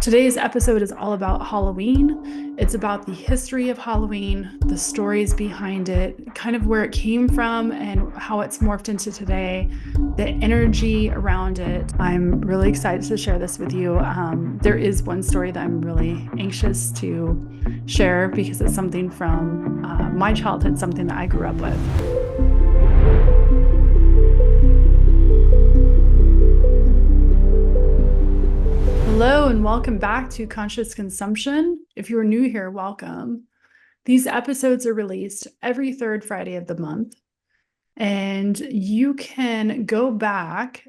Today's episode is all about Halloween. It's about the history of Halloween, the stories behind it, kind of where it came from and how it's morphed into today, the energy around it. I'm really excited to share this with you. There is one story that I'm really anxious to share because it's something from my childhood, something that I grew up with. Hello, and welcome back to Conscious Consumption. If you're new here, welcome. These episodes are released every third Friday of the month, and you can go back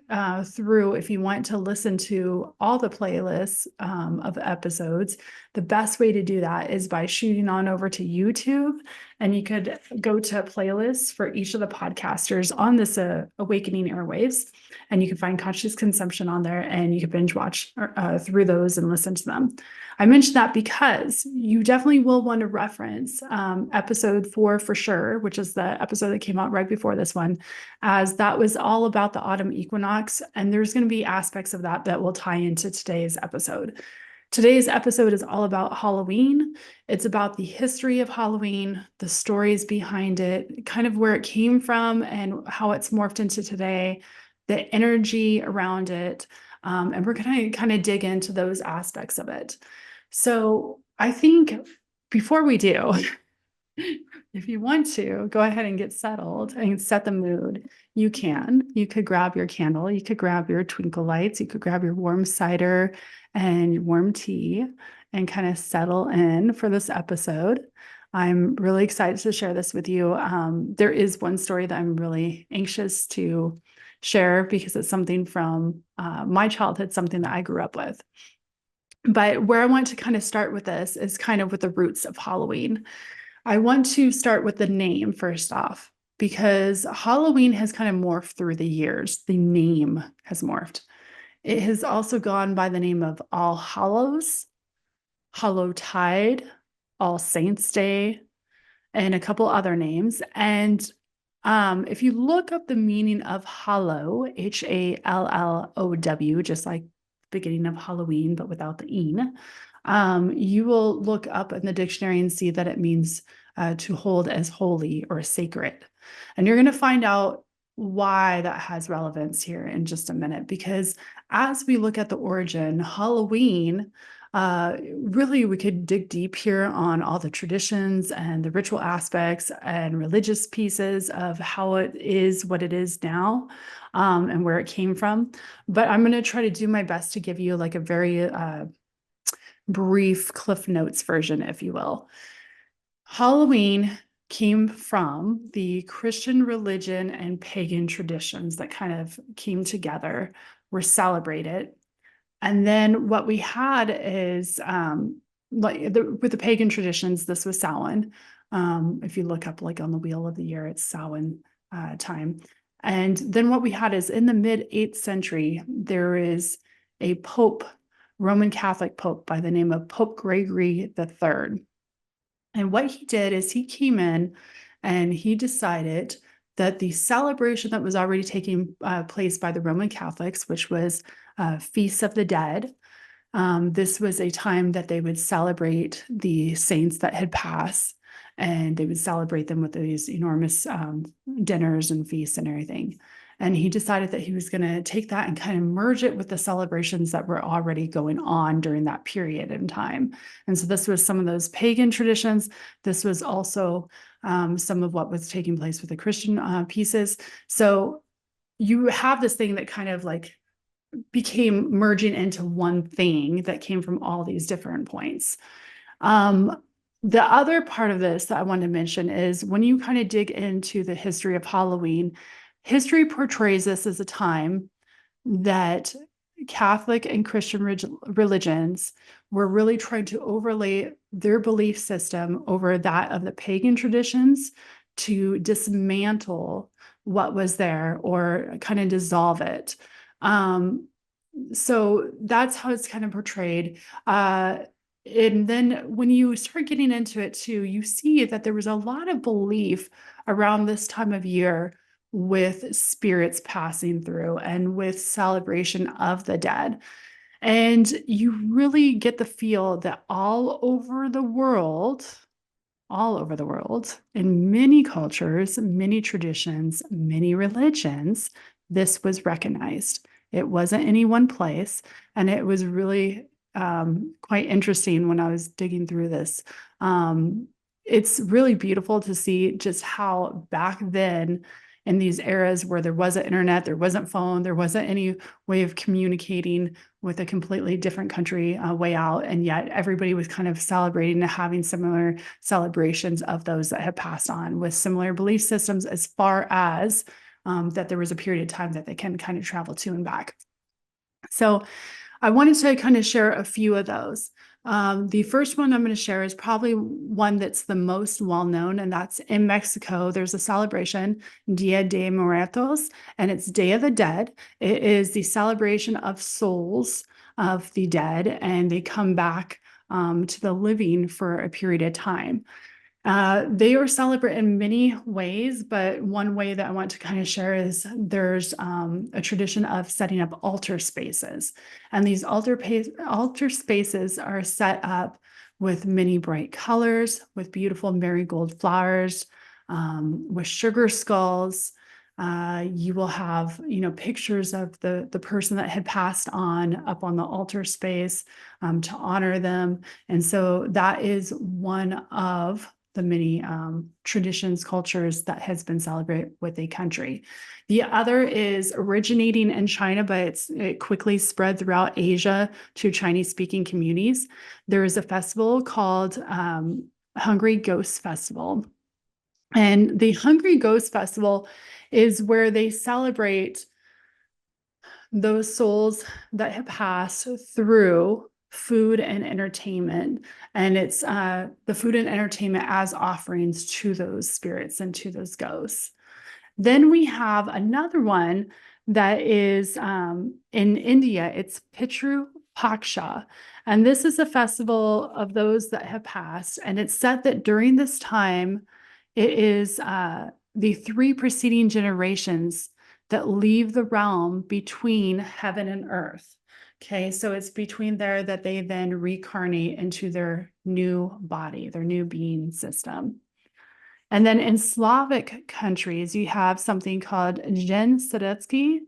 through if you want to listen to all the playlists of episodes. The best way to do that is by shooting on over to YouTube, and you could go to playlists for each of the podcasters on this Awakening Airwaves, and you can find Conscious Consumption on there, and you can binge watch through those and listen to them. I mentioned that because you definitely will want to reference episode 4 for sure, which is the episode that came out right before this one, as that was all about the autumn equinox. And there's going to be aspects of that that will tie into today's episode. Today's episode is all about Halloween. It's about the history of Halloween, the stories behind it, kind of where it came from and how it's morphed into today, the energy around it. And we're going to kind of dig into those aspects of it. So I think before we do, if you want to go ahead and get settled and set the mood, you can. You could grab your candle, you could grab your twinkle lights, you could grab your warm cider and warm tea and kind of settle in for this episode. I'm really excited to share this with you. There is one story that I'm really anxious to share because it's something from my childhood, something that I grew up with. But where I want to kind of start with this is kind of with the roots of Halloween. I want to start with the name first off, because Halloween has kind of morphed through the years. The name has morphed. It has also gone by the name of All Hallows, Hallowtide, All Saints Day, and a couple other names. And if you look up the meaning of hallow, Hallow, just like beginning of Halloween, but without the "een," you will look up in the dictionary and see that it means to hold as holy or sacred. And you're going to find out why that has relevance here in just a minute, because as we look at the origin, Halloween, really we could dig deep here on all the traditions and the ritual aspects and religious pieces of how it is what it is now, and where it came from. But I'm going to try to do my best to give you like a very brief Cliff Notes version, if you will. Halloween came from the Christian religion and pagan traditions that kind of came together, were celebrated. And then what we had is with the pagan traditions, this was Samhain. If you look up like on the wheel of the year, it's Samhain time. And then what we had is in the mid-8th century, there is a pope, Roman Catholic pope by the name of Pope Gregory III. And what he did is he came in and he decided that the celebration that was already taking place by the Roman Catholics, which was Feasts of the Dead, this was a time that they would celebrate the saints that had passed, and they would celebrate them with these enormous dinners and feasts and everything. And he decided that he was going to take that and kind of merge it with the celebrations that were already going on during that period in time. And so this was some of those pagan traditions. This was also some of what was taking place with the Christian pieces. So you have this thing that kind of like became merging into one thing that came from all these different points. The other part of this that I want to mention is when you kind of dig into the history of Halloween, history portrays this as a time that Catholic and Christian religions were really trying to overlay their belief system over that of the pagan traditions to dismantle what was there or kind of dissolve it. So that's how it's kind of portrayed. And then when you start getting into it too, you see that there was a lot of belief around this time of year with spirits passing through and with celebration of the dead. And you really get the feel that all over the world, in many cultures, many traditions, many religions, this was recognized. It wasn't any one place. And it was really quite interesting when I was digging through this. It's really beautiful to see just how back then, in these eras where there wasn't internet, there wasn't phone, there wasn't any way of communicating with a completely different country way out. And yet everybody was kind of celebrating and having similar celebrations of those that had passed on with similar belief systems, as far as that there was a period of time that they can kind of travel to and back. So I wanted to kind of share a few of those. The first one I'm going to share is probably one that's the most well-known, and that's in Mexico. There's a celebration, Dia de Muertos, and it's Day of the Dead. It is the celebration of souls of the dead, and they come back to the living for a period of time. They are celebrated in many ways, but one way that I want to kind of share is there's a tradition of setting up altar spaces. And these altar spaces are set up with many bright colors, with beautiful marigold flowers, with sugar skulls. You will have, pictures of the person that had passed on up on the altar space to honor them. And so that is one of the many traditions, cultures that has been celebrated with a country. The other is originating in China, but it quickly spread throughout Asia to Chinese-speaking communities. There is a festival called Hungry Ghost Festival. And the Hungry Ghost Festival is where they celebrate those souls that have passed through food and entertainment. And it's the food and entertainment as offerings to those spirits and to those ghosts. Then we have another one that is in India. It's Pitru Paksha. And this is a festival of those that have passed. And it's said that during this time, it is the three preceding generations that leave the realm between heaven and earth. Okay, so it's between there that they then reincarnate into their new body, their new being system. And then in Slavic countries, you have something called Jen Sadetsky,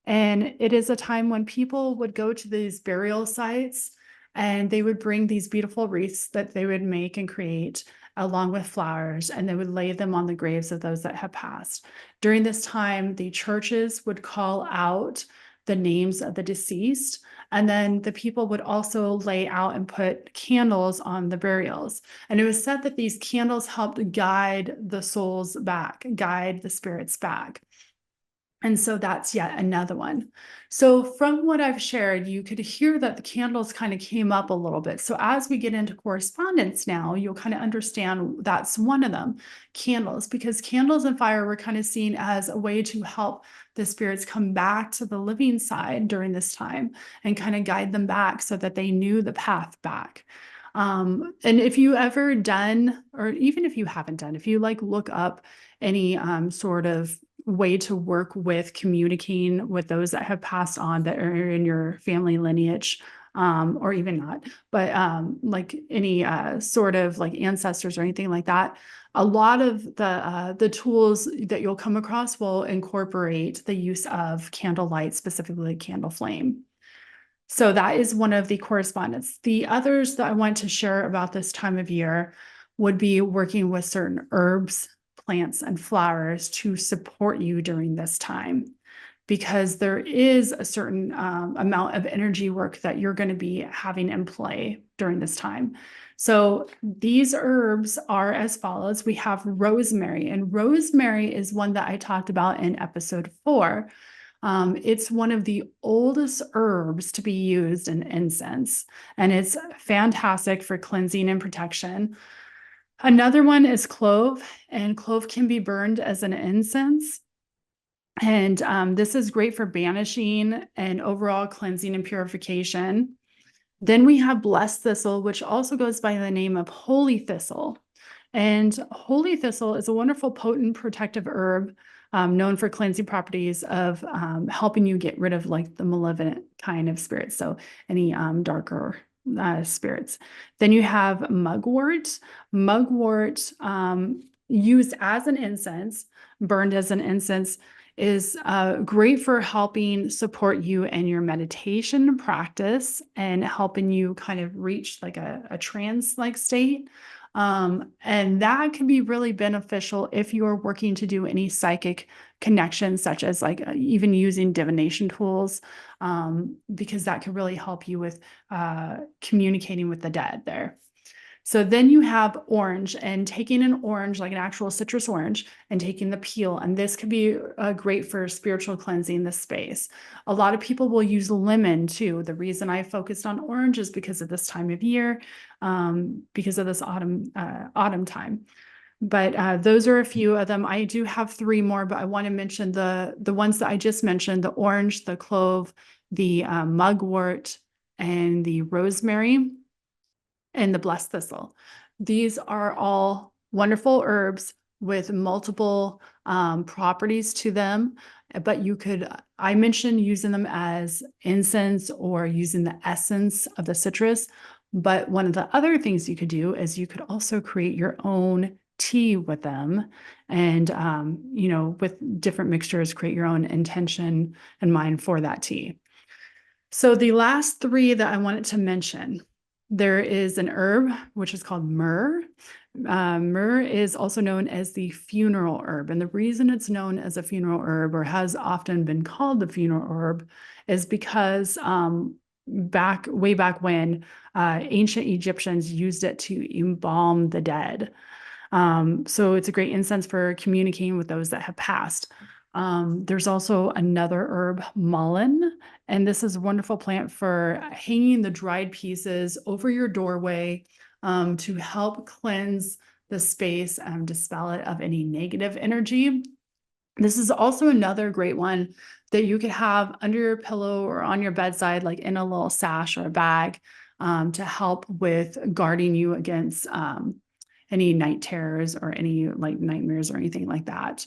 and it is a time when people would go to these burial sites and they would bring these beautiful wreaths that they would make and create along with flowers, and they would lay them on the graves of those that had passed. During this time, the churches would call out the names of the deceased, and then the people would also lay out and put candles on the burials. And it was said that these candles helped guide the souls back, guide the spirits back. And so that's yet another one. So from what I've shared, you could hear that the candles kind of came up a little bit. So as we get into correspondence now, you'll kind of understand that's one of them, candles, because candles and fire were kind of seen as a way to help the spirits come back to the living side during this time and kind of guide them back so that they knew the path back. And if you ever done, or even if you haven't done, if you look up any sort of way to work with communicating with those that have passed on that are in your family lineage, or even not, but like any sort of like ancestors or anything like that, a lot of the tools that you'll come across will incorporate the use of candlelight, specifically candle flame. So that is one of the correspondence. The others that I want to share about this time of year would be working with certain herbs, plants, and flowers to support you during this time, because there is a certain amount of energy work that you're going to be having in play during this time. So these herbs are as follows. We have rosemary, and rosemary is one that I talked about in episode 4. It's one of the oldest herbs to be used in incense, and it's fantastic for cleansing and protection. Another one is clove, and clove can be burned as an incense. And this is great for banishing and overall cleansing and purification. Then we have blessed thistle, which also goes by the name of holy thistle. And holy thistle is a wonderful, potent, protective herb known for cleansing properties of helping you get rid of like the malevolent kind of spirits. So any darker spirits. Then you have mugwort. Mugwort, used as an incense, burned as an incense, is great for helping support you in your meditation practice and helping you kind of reach like a trance-like state. And that can be really beneficial if you're working to do any psychic connections, such as like even using divination tools, because that can really help you with communicating with the dead there. So then you have orange, and taking an orange, like an actual citrus orange, and taking the peel. And this could be great for spiritual cleansing the space. A lot of people will use lemon too. The reason I focused on orange is because of this time of year, because of this autumn time. But those are a few of them. I do have 3 more, but I want to mention the ones that I just mentioned: the orange, the clove, the mugwort, and the rosemary, and the blessed thistle. These are all wonderful herbs with multiple properties to them, but I mentioned using them as incense or using the essence of the citrus. But one of the other things you could do is you could also create your own tea with them, and with different mixtures, create your own intention and mind for that tea. So the last 3 that I wanted to mention, there is an herb which is called myrrh. Myrrh is also known as the funeral herb. And the reason it's known as a funeral herb, or has often been called the funeral herb, is because way back when, ancient Egyptians used it to embalm the dead. So it's a great incense for communicating with those that have passed. There's also another herb, mullein, and this is a wonderful plant for hanging the dried pieces over your doorway, to help cleanse the space and dispel it of any negative energy. This is also another great one that you could have under your pillow or on your bedside, like in a little sash or a bag, to help with guarding you against any night terrors or any like nightmares or anything like that.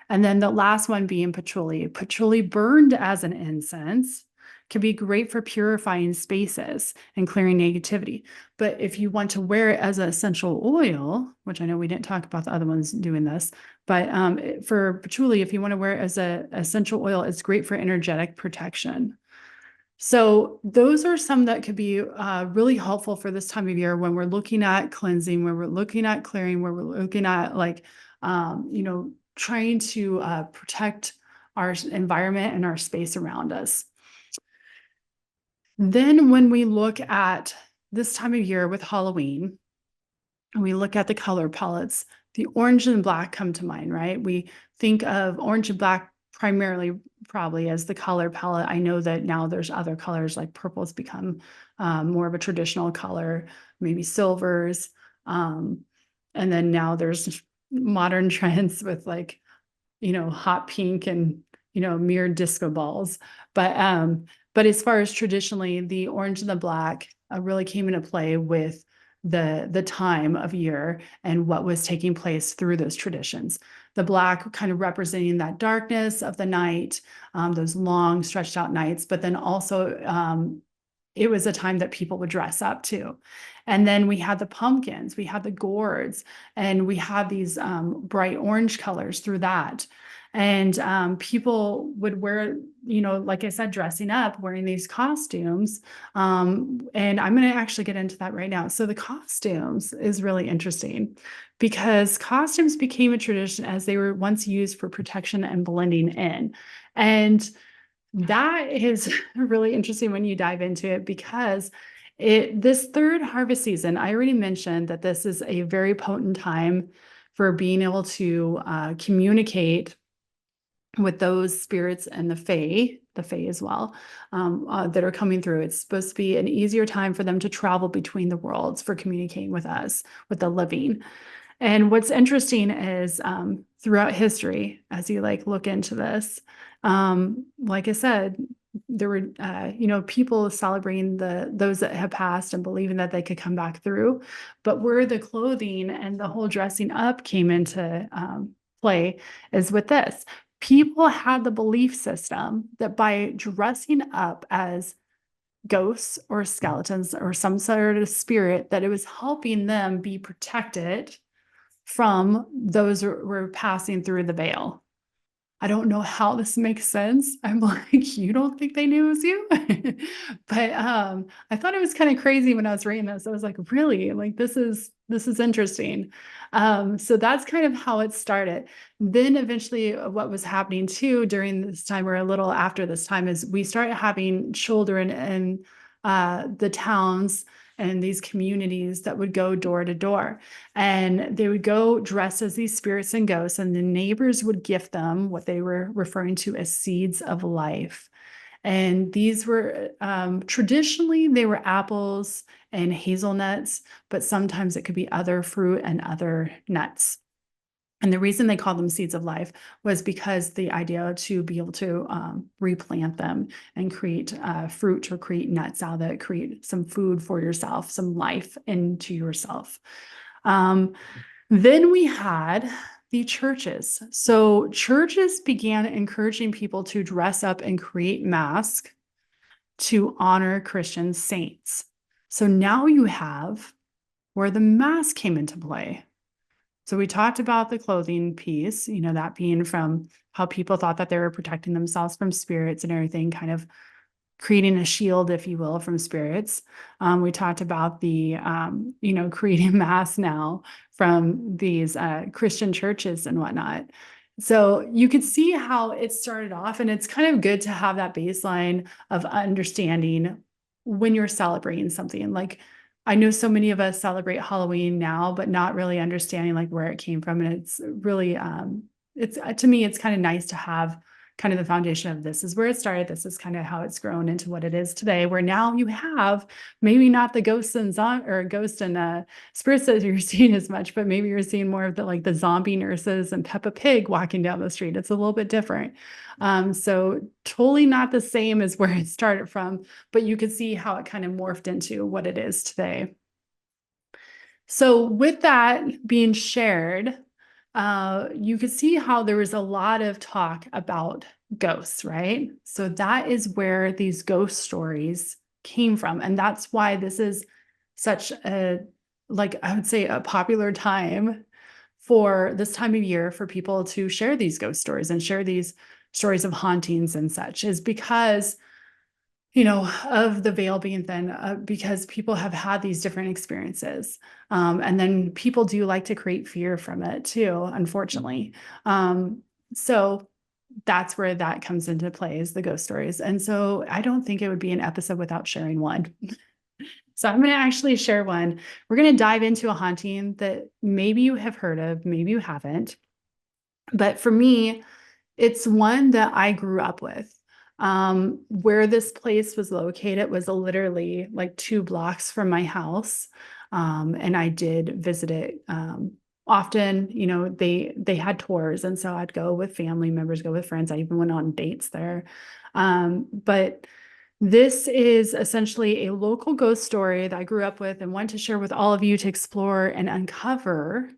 And then the last one being patchouli. Patchouli burned as an incense can be great for purifying spaces and clearing negativity. But if you want to wear it as an essential oil, which I know we didn't talk about the other ones doing this, but for patchouli, if you want to wear it as an essential oil, it's great for energetic protection. So those are some that could be really helpful for this time of year when we're looking at cleansing, when we're looking at clearing, where we're looking at like, trying to protect our environment and our space around us. Then when we look at this time of year with Halloween, and we look at the color palettes, the orange and black come to mind, right? We think of orange and black primarily probably as the color palette. I know that now there's other colors, like purple has become more of a traditional color, maybe silvers. And then now there's modern trends with like, hot pink and, mirrored disco balls. But as far as traditionally, the orange and the black really came into play with the time of year and what was taking place through those traditions. The black kind of representing that darkness of the night, those long stretched out nights, but then also it was a time that people would dress up too. And then we had the pumpkins, we had the gourds, and we had these bright orange colors through that. And people would wear, like I said, dressing up, wearing these costumes. And I'm going to actually get into that right now. So the costumes is really interesting because costumes became a tradition as they were once used for protection and blending in. And that is really interesting when you dive into it, because this third harvest season, I already mentioned that this is a very potent time for being able to communicate with those spirits and the fae as well, that are coming through. It's supposed to be an easier time for them to travel between the worlds for communicating with us, with the living. And what's interesting is throughout history, as you look into this, like I said, there were people celebrating those that have passed and believing that they could come back through. But where the clothing and the whole dressing up came into play is with this. People had the belief system that by dressing up as ghosts or skeletons or some sort of spirit, that it was helping them be protected from those who were passing through the veil. I don't know how this makes sense. I'm like, "You don't think they knew it was you?" But, I thought it was kinda crazy when I was reading this. I was like, "Really? Like, this is interesting." So that's kind of how it started. Then eventually, what was happening too during this time or a little after this time is we started having children in, the towns and these communities that would go door to door. And they would go dressed as these spirits and ghosts, and the neighbors would gift them what they were referring to as seeds of life. And these were traditionally they were apples and hazelnuts, but sometimes it could be other fruit and other nuts. And the reason they called them seeds of life was because the idea to be able to replant them and create fruit or create nuts out of it, create some food for yourself, some life into yourself. Um, then we had the churches. So churches began encouraging people to dress up and create masks to honor Christian saints. So now you have where the mask came into play. So we talked about the clothing piece, that being from how people thought that they were protecting themselves from spirits and everything, kind of creating a shield, if you will, from spirits. We talked about the, creating mass now from these Christian churches and whatnot. So you could see how it started off, and it's kind of good to have that baseline of understanding when you're celebrating something. Like, I know so many of us celebrate Halloween now, but not really understanding like where it came from. And it's really, it's to me, it's kind of nice to have kind of the foundation of this is where it started. This is kind of how it's grown into what it is today, where now you have maybe not the ghosts and spirits that you're seeing as much, but maybe you're seeing more of the like the zombie nurses and Peppa Pig walking down the street. It's a little bit different. So totally not the same as where it started from, but you could see how it kind of morphed into what it is today. So with that being shared, you could see how there was a lot of talk about ghosts, right? So that is where these ghost stories came from. And that's why this is such a, like, I would say a popular time for this time of year for people to share these ghost stories and share these stories of hauntings and such, is because of the veil being thin, because people have had these different experiences. And then people do like to create fear from it too, unfortunately. So that's where that comes into play, is the ghost stories. And so I don't think it would be an episode without sharing one. So I'm going to actually share one. We're going to dive into a haunting that maybe you have heard of, maybe you haven't. But for me, it's one that I grew up with. Where this place was located was literally like 2 blocks from my house. And I did visit it often. They had tours, and so I'd go with family members, go with friends. I even went on dates there. But this is essentially a local ghost story that I grew up with and want to share with all of you to explore and uncover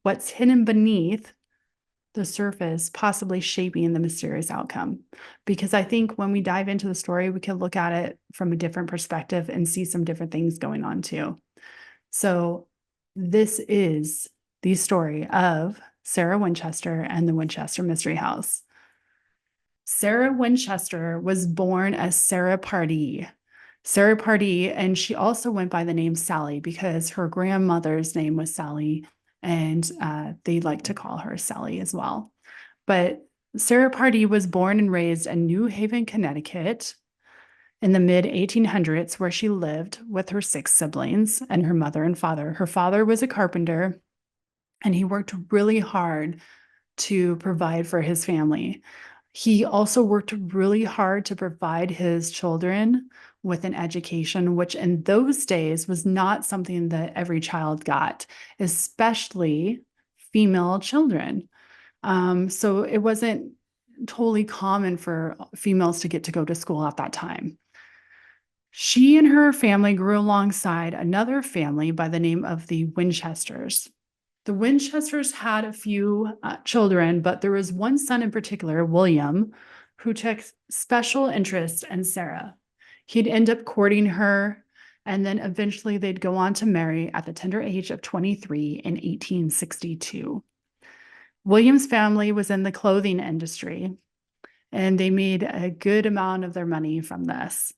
what's hidden beneath the surface, possibly shaping the mysterious outcome. Because I think when we dive into the story, we can look at it from a different perspective and see some different things going on too. So this is the story of Sarah Winchester and the Winchester Mystery House. Sarah Winchester was born as Sarah Pardee. Sarah Pardee, and she also went by the name Sally because her grandmother's name was Sally, and they like to call her Sally as well. But Sarah Pardee was born and raised in New Haven, Connecticut in the mid 1800s, where she lived with her 6 siblings and her mother and father. Her father was a carpenter, and he worked really hard to provide for his family. He also worked really hard to provide his children with an education, which in those days was not something that every child got, especially female children. So it wasn't totally common for females to get to go to school at that time. She and her family grew alongside another family by the name of the Winchesters. The Winchesters had a few children, but there was one son in particular, William, who took special interest in Sarah. He'd end up courting her, and then eventually they'd go on to marry at the tender age of 23 in 1862. William's family was in the clothing industry, and they made a good amount of their money from this.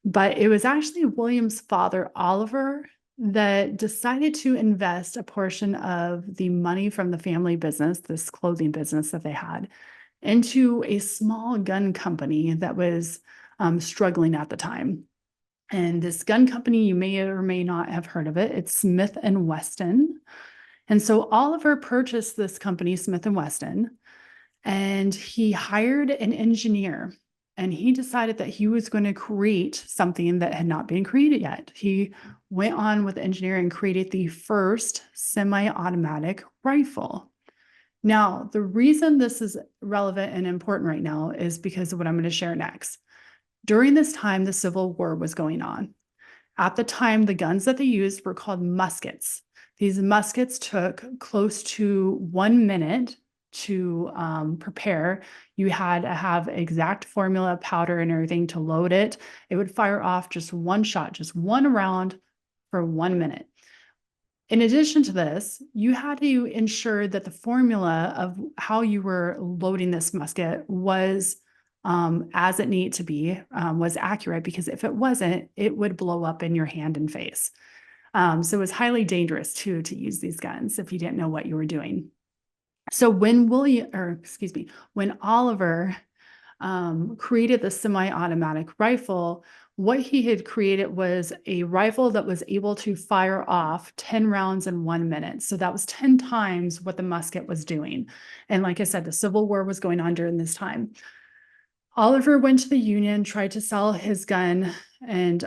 But it was actually William's father, Oliver, that decided to invest a portion of the money from the family business, this clothing business that they had, into a small gun company that was struggling at the time. And this gun company, you may or may not have heard of it. It's Smith and Wesson. And so Oliver purchased this company, Smith and Wesson, and he hired an engineer, and he decided that he was going to create something that had not been created yet. He went on with engineering and created the first semi-automatic rifle. Now, the reason this is relevant and important right now is because of what I'm going to share next. During this time, the Civil War was going on. At the time, the guns that they used were called muskets. These muskets took close to 1 minute to prepare. You had to have exact formula, powder, and everything to load it. It would fire off just one shot, just one round for 1 minute. In addition to this, you had to ensure that the formula of how you were loading this musket was as it needed to be, was accurate, because if it wasn't, it would blow up in your hand and face. So it was highly dangerous too to use these guns if you didn't know what you were doing. So when Oliver created the semi-automatic rifle, what he had created was a rifle that was able to fire off 10 rounds in 1 minute. So that was 10 times what the musket was doing. And like I said, the Civil War was going on during this time. Oliver went to the Union, tried to sell his gun and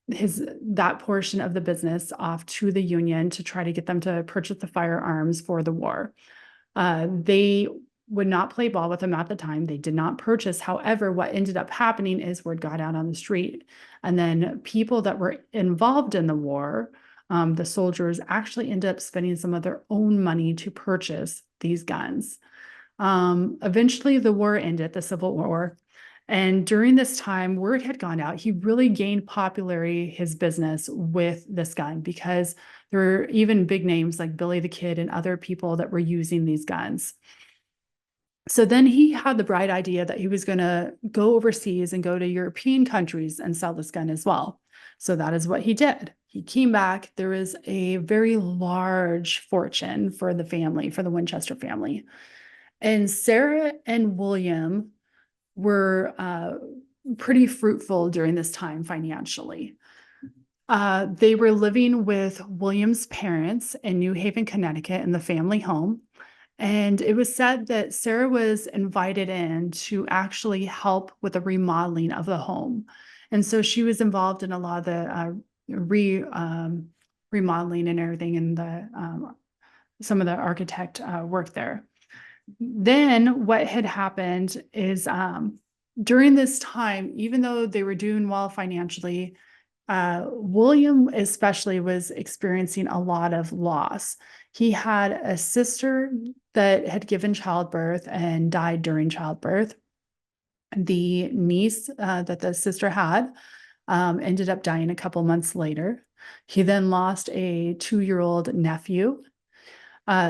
that portion of the business off to the Union to try to get them to purchase the firearms for the war. They would not play ball with him at the time. They did not purchase. However, what ended up happening is word got out on the street. And then people that were involved in the war, the soldiers, actually ended up spending some of their own money to purchase these guns. Eventually, the war ended, the Civil War. And during this time, word had gone out. He really gained popularity, his business, with this gun, because there were even big names like Billy the Kid and other people that were using these guns. So then he had the bright idea that he was going to go overseas and go to European countries and sell this gun as well. So that is what he did. He came back. There was a very large fortune for the family, for the Winchester family. And Sarah and William were pretty fruitful during this time financially. They were living with William's parents in New Haven, Connecticut, in the family home. And it was said that Sarah was invited in to actually help with the remodeling of the home. And so she was involved in a lot of the remodeling and everything, and some of the architect work there. Then what had happened is during this time, even though they were doing well financially, William especially was experiencing a lot of loss. He had a sister that had given childbirth and died during childbirth. The niece that the sister had ended up dying a couple months later. He then lost a 2-year-old nephew.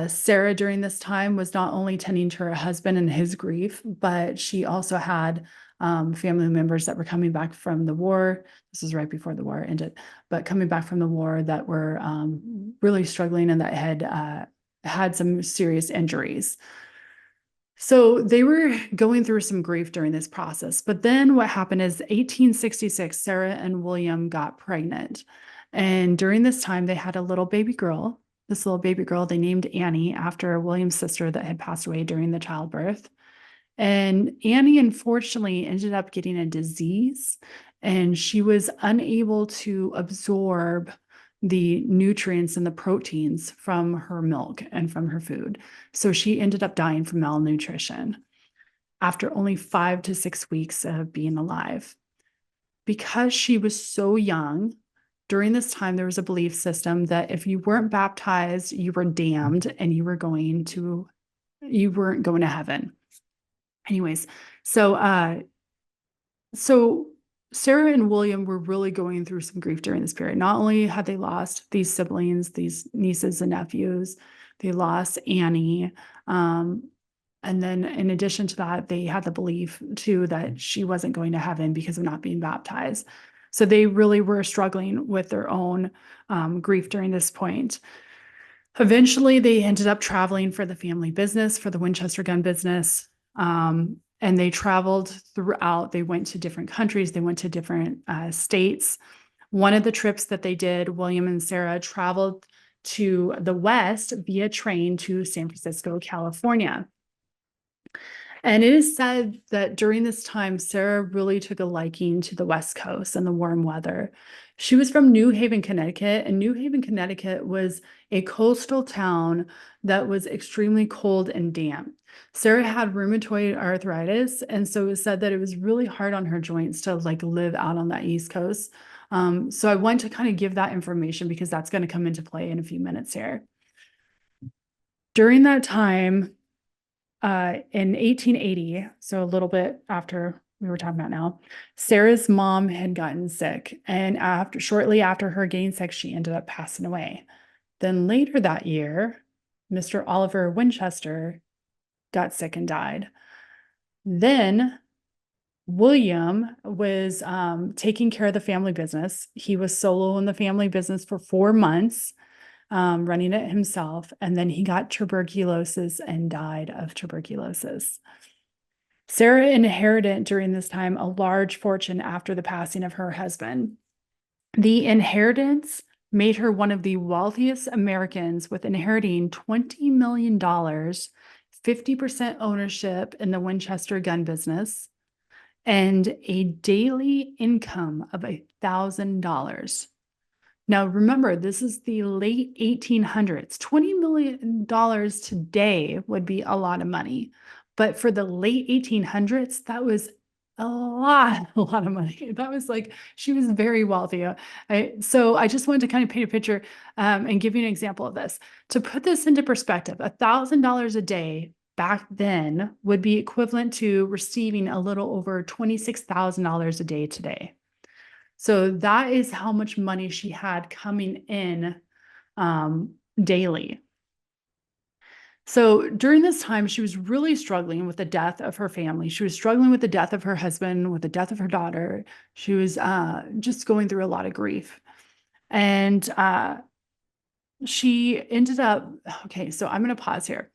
Sarah during this time was not only tending to her husband and his grief, but she also had family members that were coming back from the war. This was right before the war ended, but coming back from the war that were really struggling and that had had some serious injuries. So they were going through some grief during this process. But then what happened is 1866, Sarah and William got pregnant. And during this time, they had a little baby girl. This little baby girl, they named Annie after William's sister that had passed away during the childbirth. And Annie, unfortunately, ended up getting a disease, and she was unable to absorb the nutrients and the proteins from her milk and from her food. So she ended up dying from malnutrition after only 5 to 6 weeks of being alive. Because she was so young, during this time, there was a belief system that if you weren't baptized, you were damned and you weren't going to heaven. Anyways, so Sarah and William were really going through some grief during this period. Not only had they lost these siblings, these nieces and nephews, they lost Annie. And then in addition to that, they had the belief too that she wasn't going to heaven because of not being baptized. So they really were struggling with their own grief during this point. Eventually, they ended up traveling for the family business, for the Winchester gun business. And they traveled throughout. They went to different countries. They went to different states. One of the trips that they did, William and Sarah traveled to the West via train to San Francisco, California. And it is said that during this time, Sarah really took a liking to the West Coast and the warm weather. She was from New Haven, Connecticut, and New Haven, Connecticut was a coastal town that was extremely cold and damp. Sarah had rheumatoid arthritis, and so it was said that it was really hard on her joints to live out on that East Coast. So I want to kind of give that information because that's going to come into play in a few minutes here. During that time, in 1880, so a little bit after we were talking about now, Sarah's mom had gotten sick, and shortly after her getting sick, she ended up passing away. Then later that year, Mr. Oliver Winchester got sick and died. Then William was taking care of the family business. He was solo in the family business for 4 months. Running it himself, and then he got tuberculosis and died of tuberculosis. Sarah inherited during this time a large fortune after the passing of her husband. The inheritance made her one of the wealthiest Americans, with inheriting $20 million, 50% ownership in the Winchester gun business, and a daily income of $1,000. Now, remember, this is the late 1800s. $20 million today would be a lot of money. But for the late 1800s, that was a lot of money. That was she was very wealthy. So I just wanted to kind of paint a picture and give you an example of this. To put this into perspective, $1,000 a day back then would be equivalent to receiving a little over $26,000 a day today. So that is how much money she had coming in daily. So during this time, she was really struggling with the death of her family. She was struggling with the death of her husband, with the death of her daughter. She was just going through a lot of grief. And she ended up, okay, so I'm going to pause here.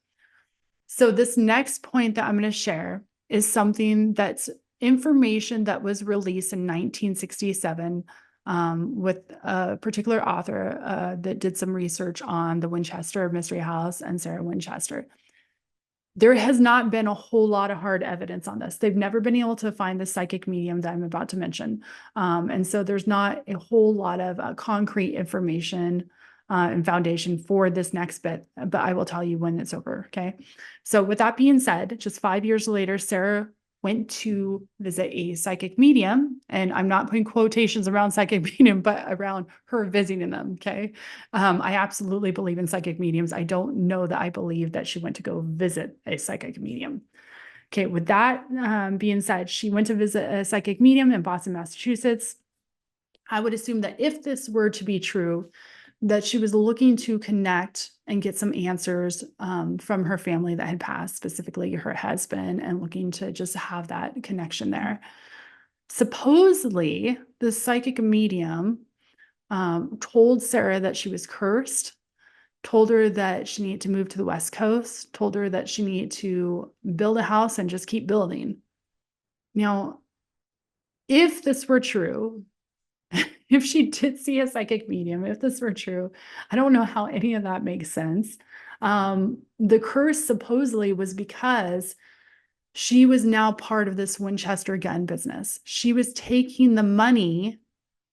So this next point that I'm going to share is something that's information that was released in 1967 with a particular author that did some research on the Winchester Mystery House and Sarah Winchester. There has not been a whole lot of hard evidence on this. They've never been able to find the psychic medium that I'm about to mention. And so there's not a whole lot of concrete information and foundation for this next bit, but I will tell you when it's over, okay? So with that being said, just 5 years later, Sarah went to visit a psychic medium, and I'm not putting quotations around psychic medium, but around her visiting them, okay? I absolutely believe in psychic mediums. I don't know that I believe that she went to go visit a psychic medium. Okay, with that being said, she went to visit a psychic medium in Boston, Massachusetts. I would assume that if this were to be true, that she was looking to connect and get some answers from her family that had passed, specifically her husband, and looking to just have that connection there. Supposedly, the psychic medium told Sarah that she was cursed, told her that she needed to move to the West Coast, told her that she needed to build a house and just keep building. Now, if this were true, if she did see a psychic medium, if this were true, I don't know how any of that makes sense. The curse supposedly was because she was now part of this Winchester gun business. She was taking the money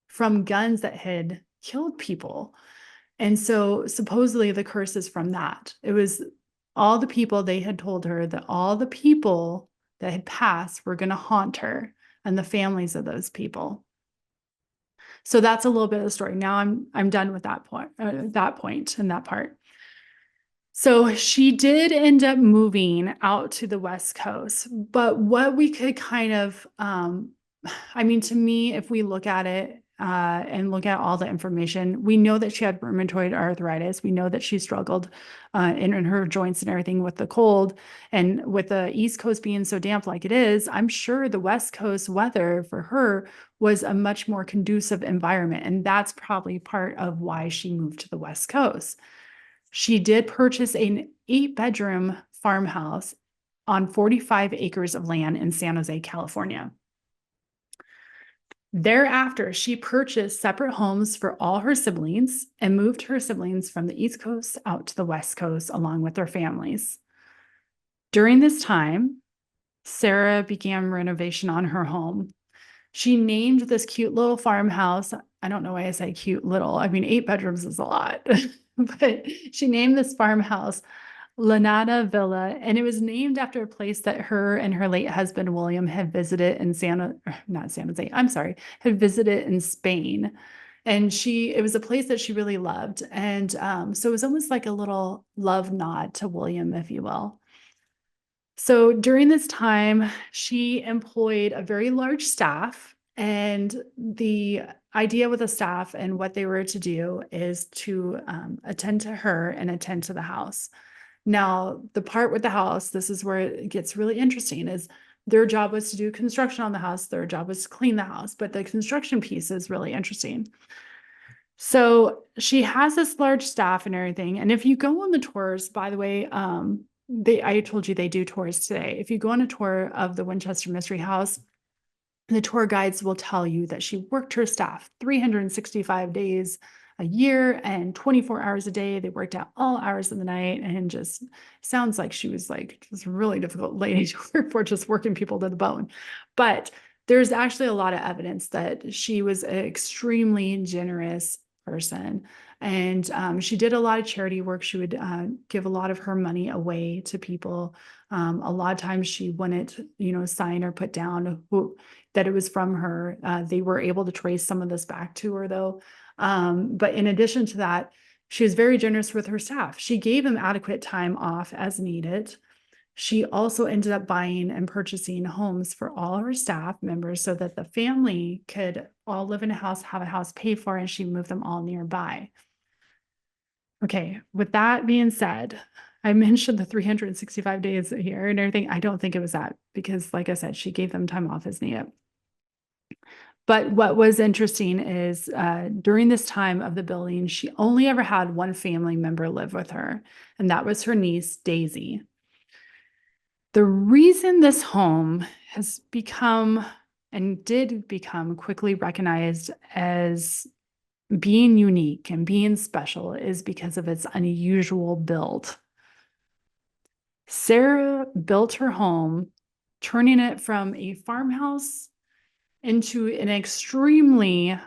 from guns that had killed people. And so supposedly the curse is from that. It was all the people, they had told her that all the people that had passed were going to haunt her and the families of those people. So that's a little bit of the story. Now I'm done with that point, and that part. So she did end up moving out to the West Coast, but what we could kind of, I mean, to me, if we look at it and look at all the information, we know that she had rheumatoid arthritis. We know that she struggled in her joints and everything with the cold, and with the East Coast being so damp like it is, I'm sure the West Coast weather for her was a much more conducive environment, and that's probably part of why she moved to the West Coast. She did purchase an 8-bedroom farmhouse on 45 acres of land in San Jose, California. Thereafter, she purchased separate homes for all her siblings and moved her siblings from the East Coast out to the West Coast along with their families. During this time, Sarah began renovation on her home. She named this cute little farmhouse. I don't know why I say cute little. I mean, 8 bedrooms is a lot, but she named this farmhouse Lanada Villa, and it was named after a place that her and her late husband, William, had visited in had visited in Spain. And it was a place that she really loved. And so it was almost like a little love nod to William, if you will. So during this time, she employed a very large staff, and the idea with the staff and what they were to do is to attend to her and attend to the house. Now, the part with the house, this is where it gets really interesting, is their job was to do construction on the house. Their job was to clean the house, but the construction piece is really interesting. So she has this large staff and everything. And if you go on the tours, by the way, I told you they do tours today. If you go on a tour of the Winchester Mystery House, the tour guides will tell you that she worked her staff 365 days a year and 24 hours a day. They worked out all hours of the night, and just sounds like she was like just a really difficult lady to work for, just working people to the bone. But there's actually a lot of evidence that she was an extremely generous person. And she did a lot of charity work. She would give a lot of her money away to people. A lot of times she wouldn't, sign or put down that it was from her. They were able to trace some of this back to her, though. But in addition to that, she was very generous with her staff. She gave them adequate time off as needed. She also ended up buying and purchasing homes for all her staff members so that the family could all live in a house, have a house paid for, and she moved them all nearby. Okay, with that being said, I mentioned the 365 days a year and everything. I don't think it was that, because like I said, she gave them time off as needed. But what was interesting is during this time of the building, she only ever had one family member live with her, and that was her niece, Daisy. The reason this home has become and did become quickly recognized as being unique and being special is because of its unusual build. Sarah built her home, turning it from a farmhouse into an extremely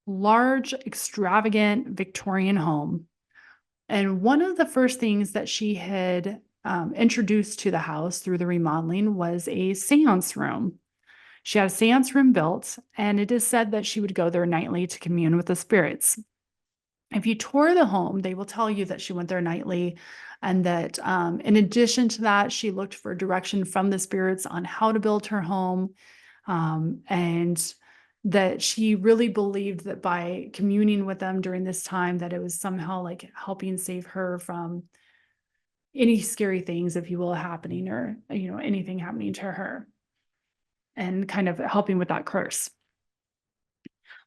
large, extravagant Victorian home. And one of the first things that she had introduced to the house through the remodeling was a seance room. She had a seance room built, and it is said that she would go there nightly to commune with the spirits. If you tour the home, they will tell you that she went there nightly, and that in addition to that, she looked for direction from the spirits on how to build her home, and that she really believed that by communing with them during this time, that it was somehow like helping save her from any scary things, if you will, happening, or anything happening to her, and kind of helping with that curse.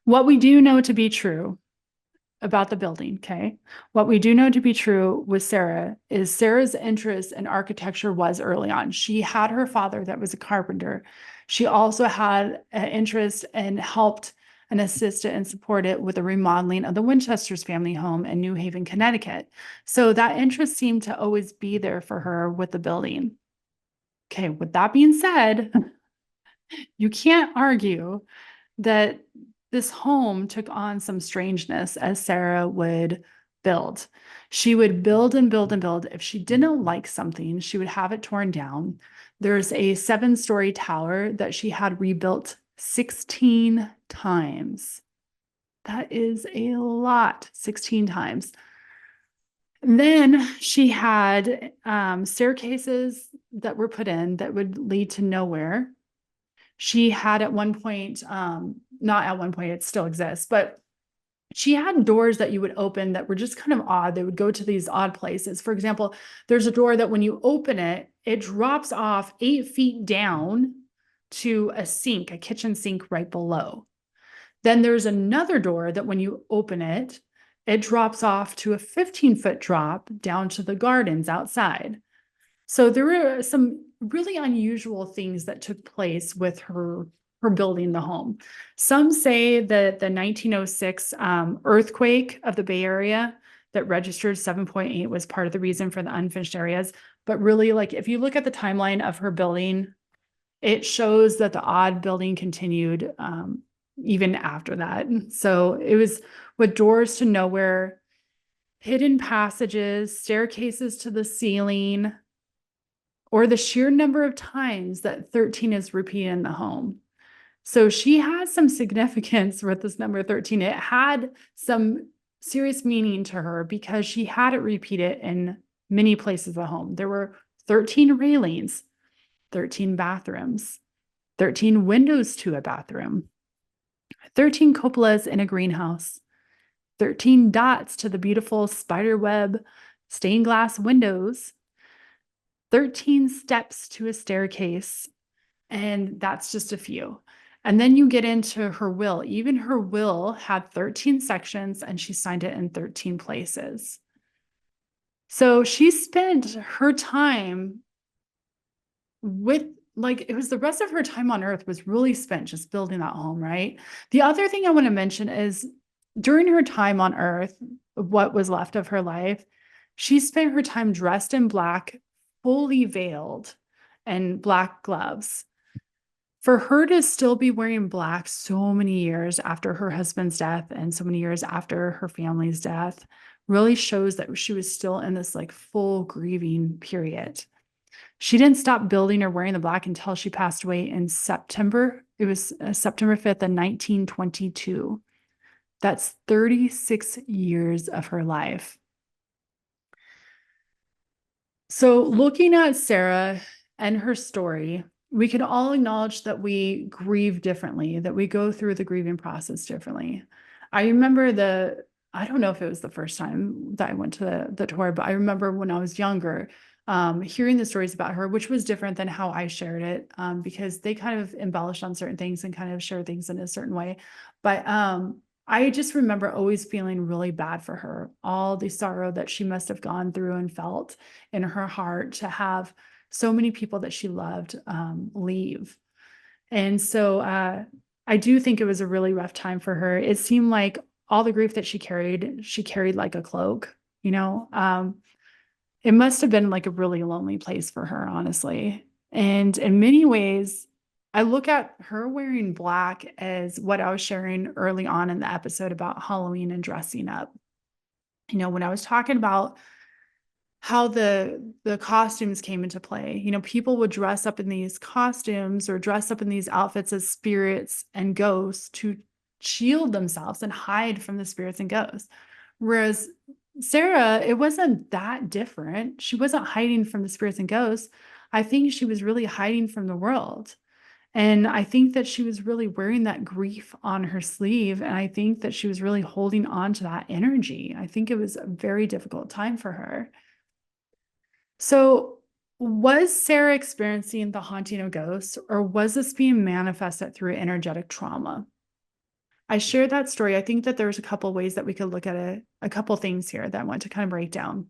What we do know to be true about the building, okay? What we do know to be true with Sarah is Sarah's interest in architecture was early on. She had her father that was a carpenter. She also had an interest and helped and assisted and supported with the remodeling of the Winchester's family home in New Haven, Connecticut. So that interest seemed to always be there for her with the building. Okay, with that being said, you can't argue that this home took on some strangeness as Sarah would build. She would build and build and build. If she didn't like something, she would have it torn down. There's a 7-story tower that she had rebuilt 16 times. That is a lot, 16 times. And then she had staircases that were put in that would lead to nowhere. She had at one point, not at one point, it still exists, but she had doors that you would open that were just kind of odd. They would go to these odd places. For example, there's a door that when you open it, it drops off 8 feet down to a sink, a kitchen sink right below. Then there's another door that when you open it, it drops off to a 15-foot drop down to the gardens outside. So there were some really unusual things that took place with her building the home. Some say that the 1906 earthquake of the Bay Area that registered 7.8 was part of the reason for the unfinished areas. But really, like if you look at the timeline of her building, it shows that the odd building continued even after that. So it was with doors to nowhere, hidden passages, staircases to the ceiling, or the sheer number of times that 13 is repeated in the home. So she has some significance with this number 13. It had some serious meaning to her because she had it repeated in many places of the home. There were 13 railings, 13 bathrooms, 13 windows to a bathroom, 13 cupolas in a greenhouse, 13 dots to the beautiful spiderweb stained glass windows, 13 steps to a staircase, and that's just a few. And then you get into her will. Even her will had 13 sections, and she signed it in 13 places. So she spent her time with, like, it was the rest of her time on earth was really spent just building that home, right? The other thing I want to mention is during her time on earth, what was left of her life, she spent her time dressed in black, fully veiled, and black gloves. For her to still be wearing black so many years after her husband's death and so many years after her family's death really shows that she was still in this like full grieving period. She didn't stop building or wearing the black until she passed away in September. It was September 5th of 1922. That's 36 years of her life. So looking at Sarah and her story, we can all acknowledge that we grieve differently, that we go through the grieving process differently. I remember I don't know if it was the first time that I went to the tour, but I remember when I was younger, hearing the stories about her, which was different than how I shared it, because they kind of embellished on certain things and kind of share things in a certain way. But I just remember always feeling really bad for her, all the sorrow that she must have gone through and felt in her heart to have so many people that she loved leave. And so I do think it was a really rough time for her. It seemed like all the grief that she carried like a cloak, you know. It must have been like a really lonely place for her, honestly. And in many ways, I look at her wearing black as what I was sharing early on in the episode about Halloween and dressing up. You know, when I was talking about how the costumes came into play, you know, people would dress up in these costumes or dress up in these outfits as spirits and ghosts to shield themselves and hide from the spirits and ghosts. Whereas Sarah, it wasn't that different. She wasn't hiding from the spirits and ghosts. I think she was really hiding from the world. And I think that she was really wearing that grief on her sleeve. And I think that she was really holding on to that energy. I think it was a very difficult time for her. So, was Sarah experiencing the haunting of ghosts, or was this being manifested through energetic trauma? I shared that story. I think that there's a couple ways that we could look at it, a couple things here that I want to kind of break down.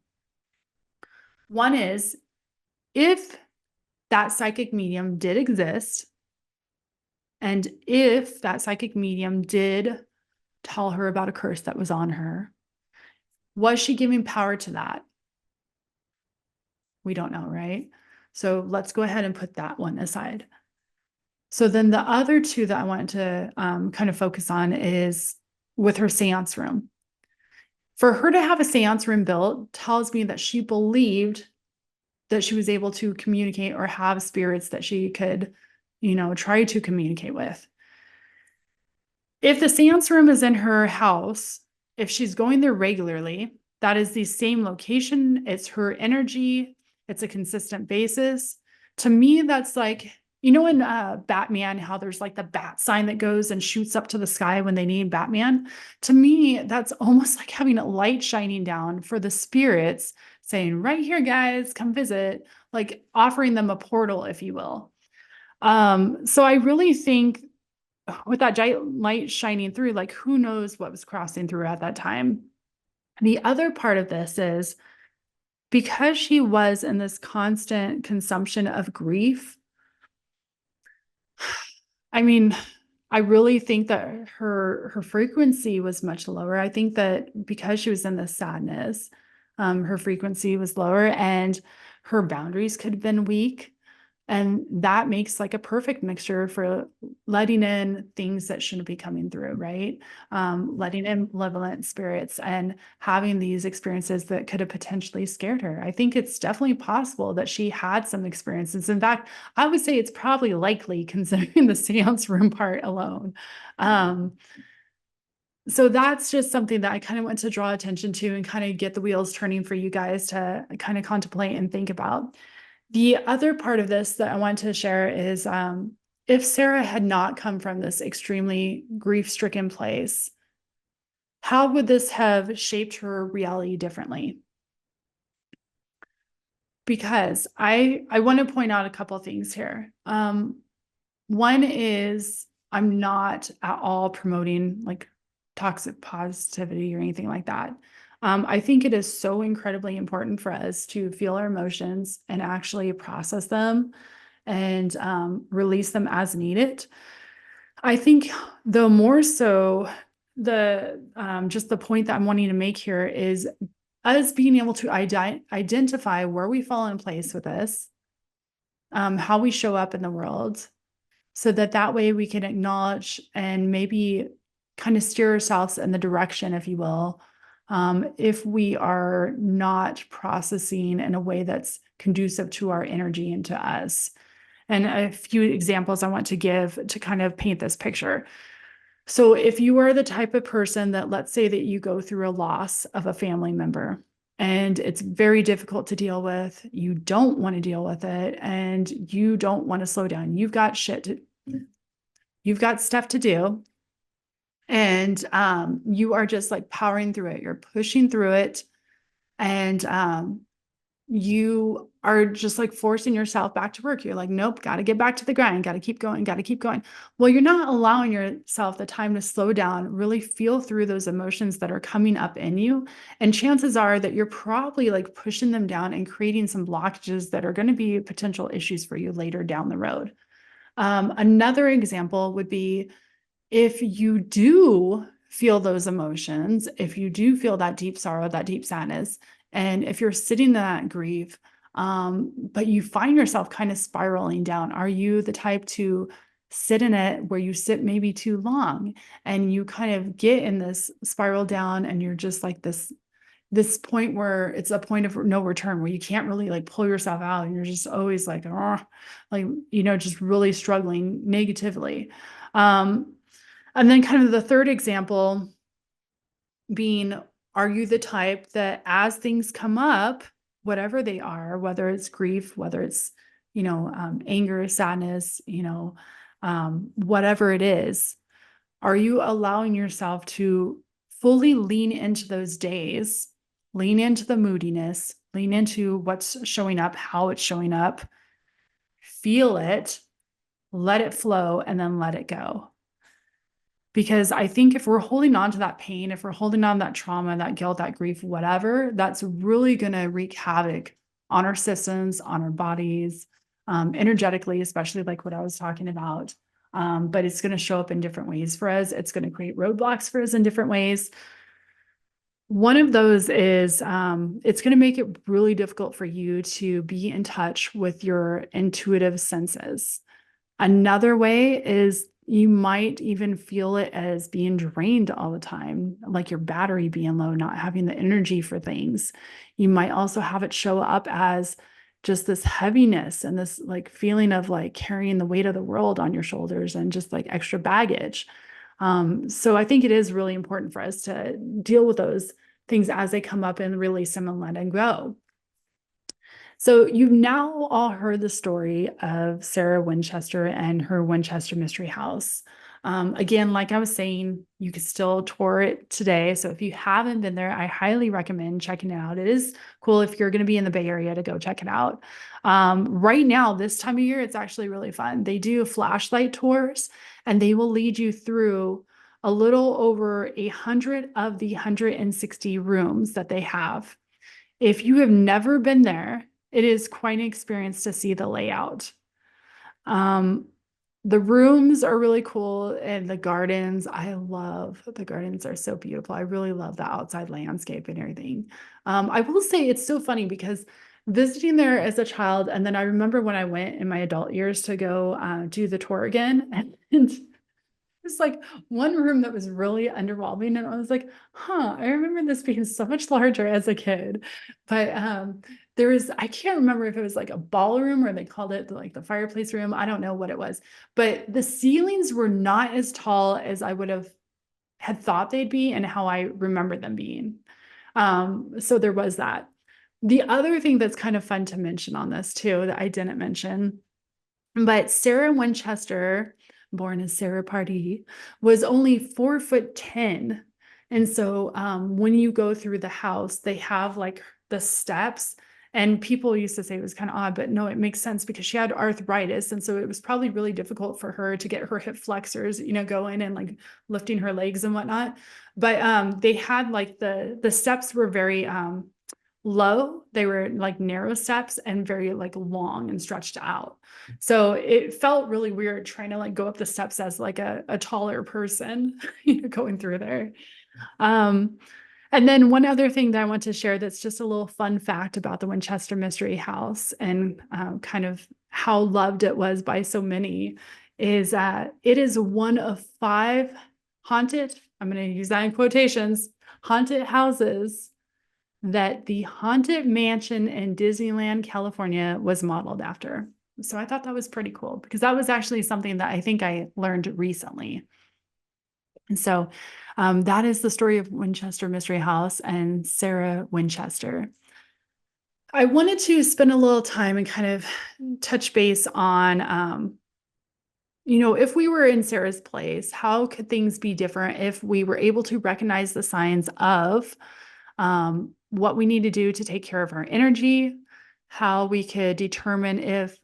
One is if that psychic medium did exist, and if that psychic medium did tell her about a curse that was on her, was she giving power to that? We don't know, right? So let's go ahead and put that one aside. So then the other two that I wanted to kind of focus on is with her seance room. For her to have a seance room built tells me that she believed that she was able to communicate or have spirits that she could, you know, try to communicate with. If the seance room is in her house, if she's going there regularly, that is the same location. It's her energy. It's a consistent basis. To me, that's like, in Batman, how there's like the bat sign that goes and shoots up to the sky when they need Batman. To me, that's almost like having a light shining down for the spirits saying, right here, guys, come visit, like offering them a portal, if you will. So I really think with that giant light shining through, like who knows what was crossing through at that time. The other part of this is because she was in this constant consumption of grief. I mean, I really think that her frequency was much lower. I think that because she was in this sadness, her frequency was lower and her boundaries could have been weak. And that makes like a perfect mixture for letting in things that shouldn't be coming through, right? Letting in malevolent spirits and having these experiences that could have potentially scared her. I think it's definitely possible that she had some experiences. In fact, I would say it's probably likely considering the seance room part alone. So that's just something that I kind of want to draw attention to and kind of get the wheels turning for you guys to kind of contemplate and think about. The other part of this that I want to share is if Sarah had not come from this extremely grief-stricken place, how would this have shaped her reality differently? Because I want to point out a couple of things here. One is I'm not at all promoting like toxic positivity or anything like that. I think it is so incredibly important for us to feel our emotions and actually process them and release them as needed. I think, though, more so, the just the point that I'm wanting to make here is us being able to identify where we fall in place with this, how we show up in the world, so that that way we can acknowledge and maybe kind of steer ourselves in the direction, if you will, if we are not processing in a way that's conducive to our energy and to us. And a few examples I want to give to kind of paint this picture. So if you are the type of person that, let's say that you go through a loss of a family member and it's very difficult to deal with, you don't want to deal with it and you don't want to slow down. You've got stuff to do and you are just like powering through it. You're pushing through it and you are just like forcing yourself back to work. You're like, nope, got to get back to the grind, got to keep going, got to keep going. Well, you're not allowing yourself the time to slow down, really feel through those emotions that are coming up in you. And chances are that you're probably like pushing them down and creating some blockages that are going to be potential issues for you later down the road. Another example would be if you do feel those emotions, if you do feel that deep sorrow, that deep sadness, and if you're sitting in that grief, but you find yourself kind of spiraling down, are you the type to sit in it where you sit maybe too long and you kind of get in this spiral down and you're just like this point where it's a point of no return where you can't really like pull yourself out and you're just always like, oh, like, just really struggling negatively. And then kind of the third example being, are you the type that as things come up, whatever they are, whether it's grief, whether it's, anger, sadness, whatever it is, are you allowing yourself to fully lean into those days, lean into the moodiness, lean into what's showing up, how it's showing up, feel it, let it flow, and then let it go? Because I think if we're holding on to that pain, if we're holding on to that trauma, that guilt, that grief, whatever, that's really going to wreak havoc on our systems, on our bodies, energetically, especially like what I was talking about. But it's going to show up in different ways for us. It's going to create roadblocks for us in different ways. One of those is it's going to make it really difficult for you to be in touch with your intuitive senses. Another way is you might even feel it as being drained all the time, like your battery being low, not having the energy for things. You might also have it show up as just this heaviness and this like feeling of like carrying the weight of the world on your shoulders and just like extra baggage. So I think it is really important for us to deal with those things as they come up and release them and let them go. So you've now all heard the story of Sarah Winchester and her Winchester Mystery House. Again, like I was saying, you could still tour it today. So if you haven't been there, I highly recommend checking it out. It is cool if you're going to be in the Bay Area to go check it out. Right now, this time of year, it's actually really fun. They do flashlight tours and they will lead you through a little over 100 of the 160 rooms that they have. If you have never been there, it is quite an experience to see the layout. The rooms are really cool, and the gardens, I love the gardens are so beautiful. I really love the outside landscape and everything. I will say it's so funny because visiting there as a child, and then I remember when I went in my adult years to go do the tour again, and it's like one room that was really underwhelming, and I was like, huh, I remember this being so much larger as a kid. But there was, I can't remember if it was like a ballroom or they called it like the fireplace room. I don't know what it was, but the ceilings were not as tall as I would have had thought they'd be and how I remember them being. So there was that. The other thing that's kind of fun to mention on this too, that I didn't mention, but Sarah Winchester, born as Sarah Pardee, was only 4'10". And so when you go through the house, they have like the steps. And people used to say it was kind of odd, but no, it makes sense because she had arthritis. And so it was probably really difficult for her to get her hip flexors, going and like lifting her legs and whatnot. But they had like the steps were very low. They were like narrow steps and very like long and stretched out. So it felt really weird trying to like go up the steps as like a taller person, going through there. Um, and then one other thing that I want to share that's just a little fun fact about the Winchester Mystery House and kind of how loved it was by so many is it is one of 5 haunted, I'm going to use that in quotations, haunted houses that the Haunted Mansion in Disneyland, California was modeled after. So I thought that was pretty cool because that was actually something that I think I learned recently. And so that is the story of Winchester Mystery House and Sarah Winchester. I wanted to spend a little time and kind of touch base on, if we were in Sarah's place, how could things be different if we were able to recognize the signs of what we need to do to take care of our energy, how we could determine if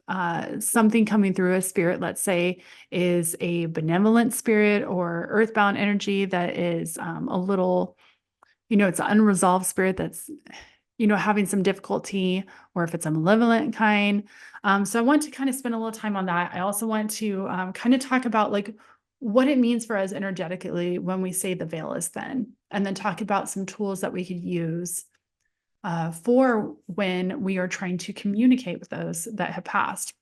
something coming through a spirit, let's say, is a benevolent spirit or earthbound energy that is a little, it's an unresolved spirit that's, having some difficulty, or if it's a malevolent kind. So I want to kind of spend a little time on that. I also want to kind of talk about like what it means for us energetically when we say the veil is thin, and then talk about some tools that we could use for when we are trying to communicate with those that have passed.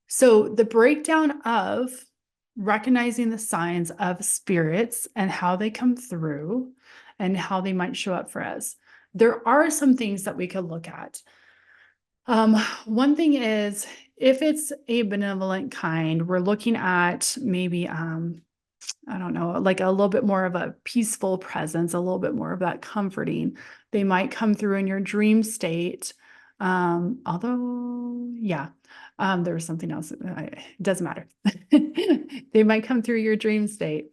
So the breakdown of recognizing the signs of spirits and how they come through and how they might show up for us. There are some things that we could look at. One thing is, if it's a benevolent kind, we're looking at maybe, I don't know, like a little bit more of a peaceful presence, a little bit more of that comforting. They might come through in your dream state. Although, yeah, there was something else. It doesn't matter. They might come through your dream state.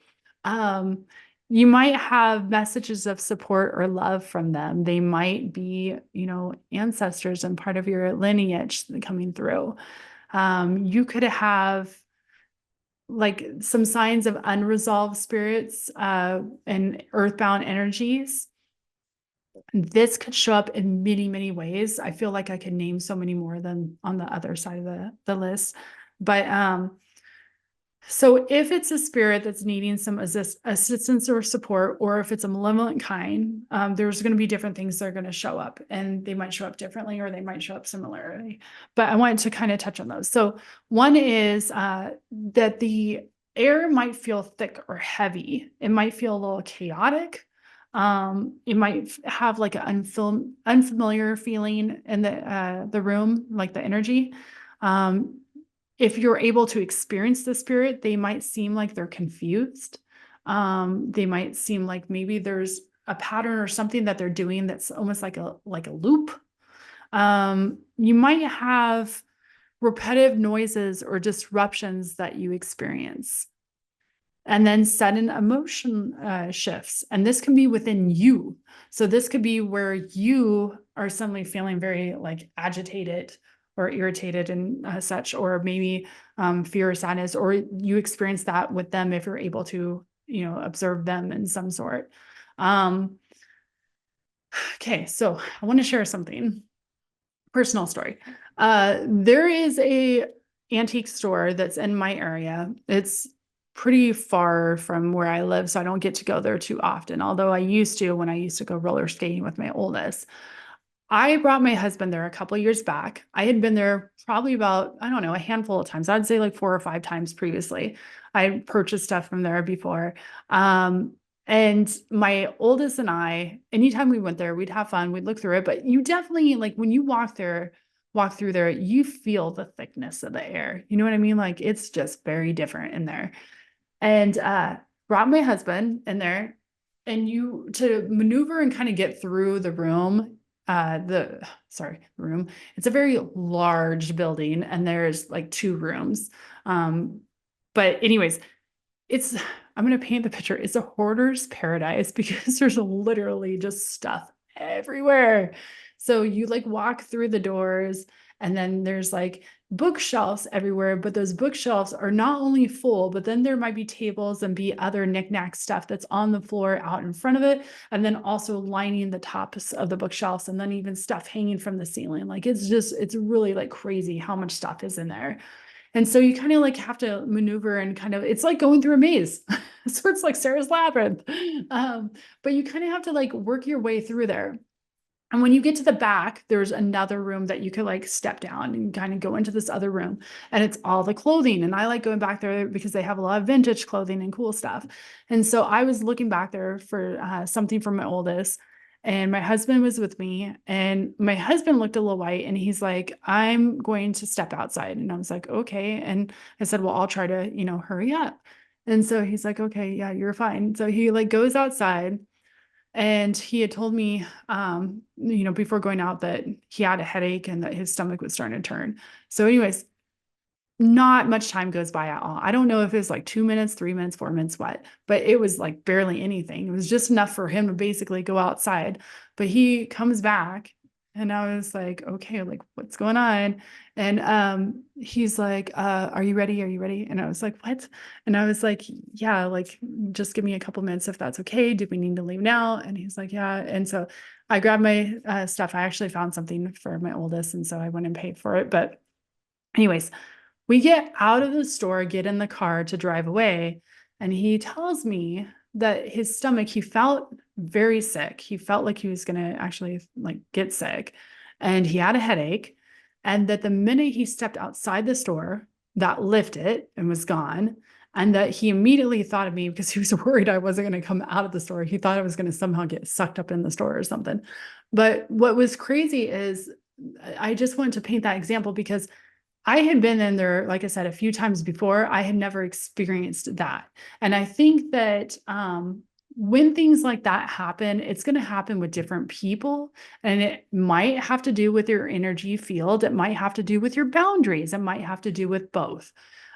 You might have messages of support or love from them. They might be, ancestors and part of your lineage coming through. You could have like some signs of unresolved spirits and earthbound energies. This could show up in many, many ways. I feel like I could name so many more than on the other side of the list. But so if it's a spirit that's needing some assistance or support, or if it's a malevolent kind, there's going to be different things that are going to show up, and they might show up differently or they might show up similarly. But I wanted to kind of touch on those. So one is that the air might feel thick or heavy. It might feel a little chaotic. It might have like an unfamiliar feeling in the room, like the energy. if you're able to experience the spirit, they might seem like they're confused. They might seem like maybe there's a pattern or something that they're doing that's almost like a loop. You might have repetitive noises or disruptions that you experience. And then sudden emotion shifts. And this can be within you. So this could be where you are suddenly feeling very like agitated or irritated and such, or maybe fear or sadness, or you experience that with them if you're able to, observe them in some sort. Okay, so I want to share something. Personal story. There is a antique store that's in my area. It's pretty far from where I live, so I don't get to go there too often. Although I used to when I used to go roller skating with my oldest. I brought my husband there a couple of years back. I had been there probably about, I don't know, a handful of times. I'd say like 4 or 5 times previously. I purchased stuff from there before. And my oldest and I, anytime we went there, we'd have fun, we'd look through it. But you definitely, like when you walk through there, you feel the thickness of the air. You know what I mean? Like it's just very different in there. And brought my husband in there, and you to maneuver and kind of get through the room. Room. It's a very large building, and there's like 2 rooms. But anyways, I'm going to paint the picture. It's a hoarder's paradise because there's literally just stuff everywhere. So you like walk through the doors, and then there's like bookshelves everywhere, but those bookshelves are not only full, but then there might be tables and be other knickknack stuff that's on the floor out in front of it. And then also lining the tops of the bookshelves, and then even stuff hanging from the ceiling. Like it's really like crazy how much stuff is in there. And so you kind of like have to maneuver and kind of, it's like going through a maze. So it's like Sarah's Labyrinth. But you kind of have to like work your way through there. And when you get to the back, there's another room that you could like step down and kind of go into this other room. And it's all the clothing. And I like going back there because they have a lot of vintage clothing and cool stuff. And so I was looking back there for something for my oldest. And my husband was with me, and my husband looked a little white, and he's like, I'm going to step outside. And I was like, okay. And I said, well, I'll try to, hurry up. And so he's like, okay, yeah, you're fine. So he like goes outside, and he had told me, before going out that he had a headache and that his stomach was starting to turn. So anyways, not much time goes by at all. I don't know if it was like 2 minutes, 3 minutes, 4 minutes, what, but it was like barely anything. It was just enough for him to basically go outside. But he comes back, and I was like, okay, like what's going on? And he's like, are you ready? Are you ready? And I was like, what? And I was like, yeah, like just give me a couple minutes if that's okay. Do we need to leave now? And he's like, yeah. And so I grabbed my stuff. I actually found something for my oldest, and so I went and paid for it. But anyways, we get out of the store, get in the car to drive away, and he tells me that his stomach, he felt very sick. He felt like he was going to actually like get sick, and he had a headache, and that the minute he stepped outside the store, that lifted and was gone. And that he immediately thought of me because he was worried I wasn't going to come out of the store. He thought I was going to somehow get sucked up in the store or something. But what was crazy is I just wanted to paint that example because I had been in there, like I said, a few times before. I had never experienced that. And I think that when things like that happen, it's going to happen with different people. And it might have to do with your energy field. It might have to do with your boundaries. It might have to do with both.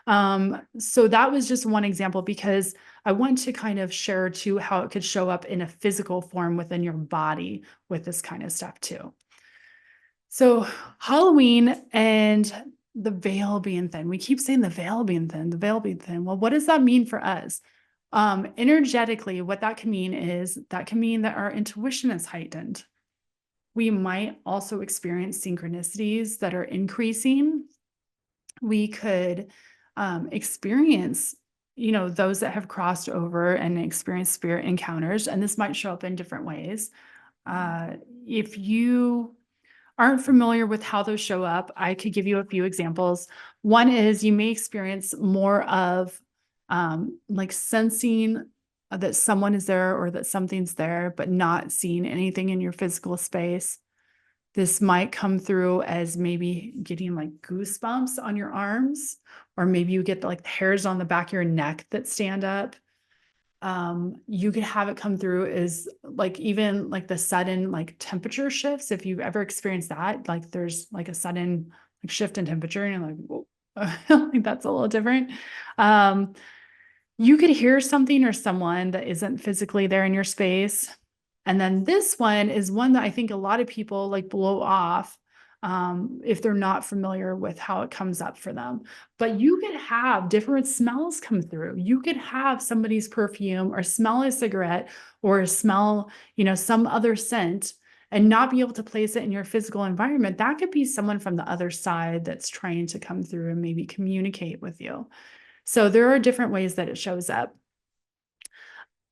So that was just one example because I want to kind of share too how it could show up in a physical form within your body with this kind of stuff too. So Halloween and the veil being thin. We keep saying the veil being thin, the veil being thin. Well, what does that mean for us? Energetically, what that can mean is that can mean that our intuition is heightened. We might also experience synchronicities that are increasing. We could experience, those that have crossed over and experienced spirit encounters, and this might show up in different ways. If you aren't familiar with how those show up, I could give you a few examples. One is you may experience more of like sensing that someone is there or that something's there, but not seeing anything in your physical space. This might come through as maybe getting like goosebumps on your arms, or maybe you get like the hairs on the back of your neck that stand up. You could have it come through as like even like the sudden like temperature shifts. If you've ever experienced that, like there's like a sudden like shift in temperature and you're like, whoa, like that's a little different. You could hear something or someone that isn't physically there in your space. And then this one is one that I think a lot of people like blow off if they're not familiar with how it comes up for them. But you could have different smells come through. You could have somebody's perfume or smell a cigarette or smell, some other scent and not be able to place it in your physical environment. That could be someone from the other side that's trying to come through and maybe communicate with you. So there are different ways that it shows up.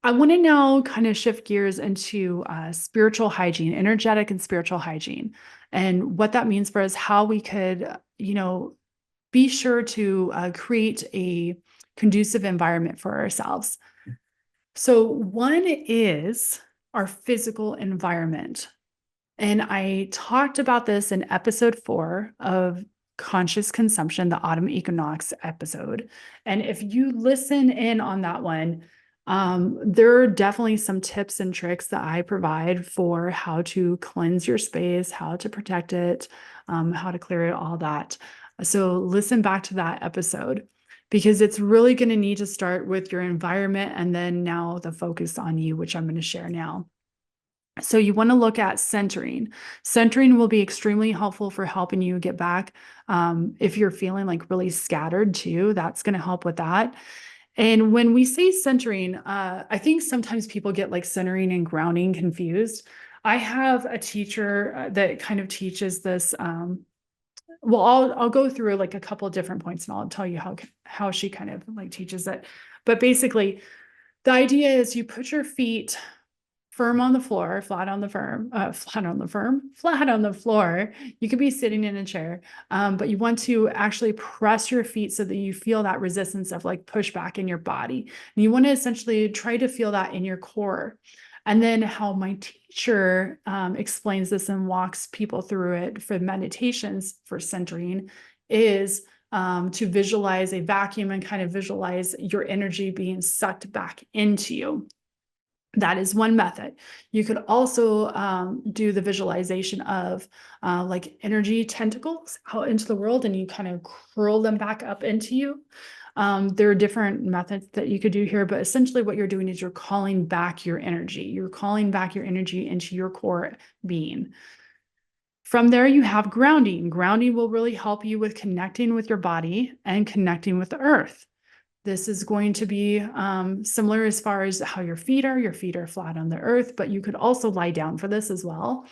I want to now kind of shift gears into spiritual hygiene, energetic and spiritual hygiene, and what that means for us, how we could, be sure to create a conducive environment for ourselves. So one is our physical environment. And I talked about this in episode 4 of Conscious Consumption, the autumn equinox episode. And if you listen in on that one, there are definitely some tips and tricks that I provide for how to cleanse your space, how to protect it, how to clear it, all that. So listen back to that episode because it's really going to need to start with your environment and then now the focus on you, which I'm going to share now. So you want to look at centering. Centering will be extremely helpful for helping you get back. If you're feeling like really scattered too, that's going to help with that. And when we say centering, I think sometimes people get like centering and grounding confused. I have a teacher that kind of teaches this. Well, I'll go through like a couple of different points and I'll tell you how she kind of like teaches it. But basically, the idea is you put your feet firm on the floor, flat on the floor. You could be sitting in a chair, but you want to actually press your feet so that you feel that resistance of like pushback in your body. And you want to essentially try to feel that in your core. And then how my teacher explains this and walks people through it for meditations for centering is to visualize a vacuum and kind of visualize your energy being sucked back into you. That is one method. You could also do the visualization of like energy tentacles out into the world and you kind of curl them back up into you. There are different methods that you could do here, but essentially what you're doing is you're calling back your energy. You're calling back your energy into your core being. From there, you have grounding. Grounding will really help you with connecting with your body and connecting with the earth. This is going to be similar as far as how your feet are. Your feet are flat on the earth, but you could also lie down for this as well.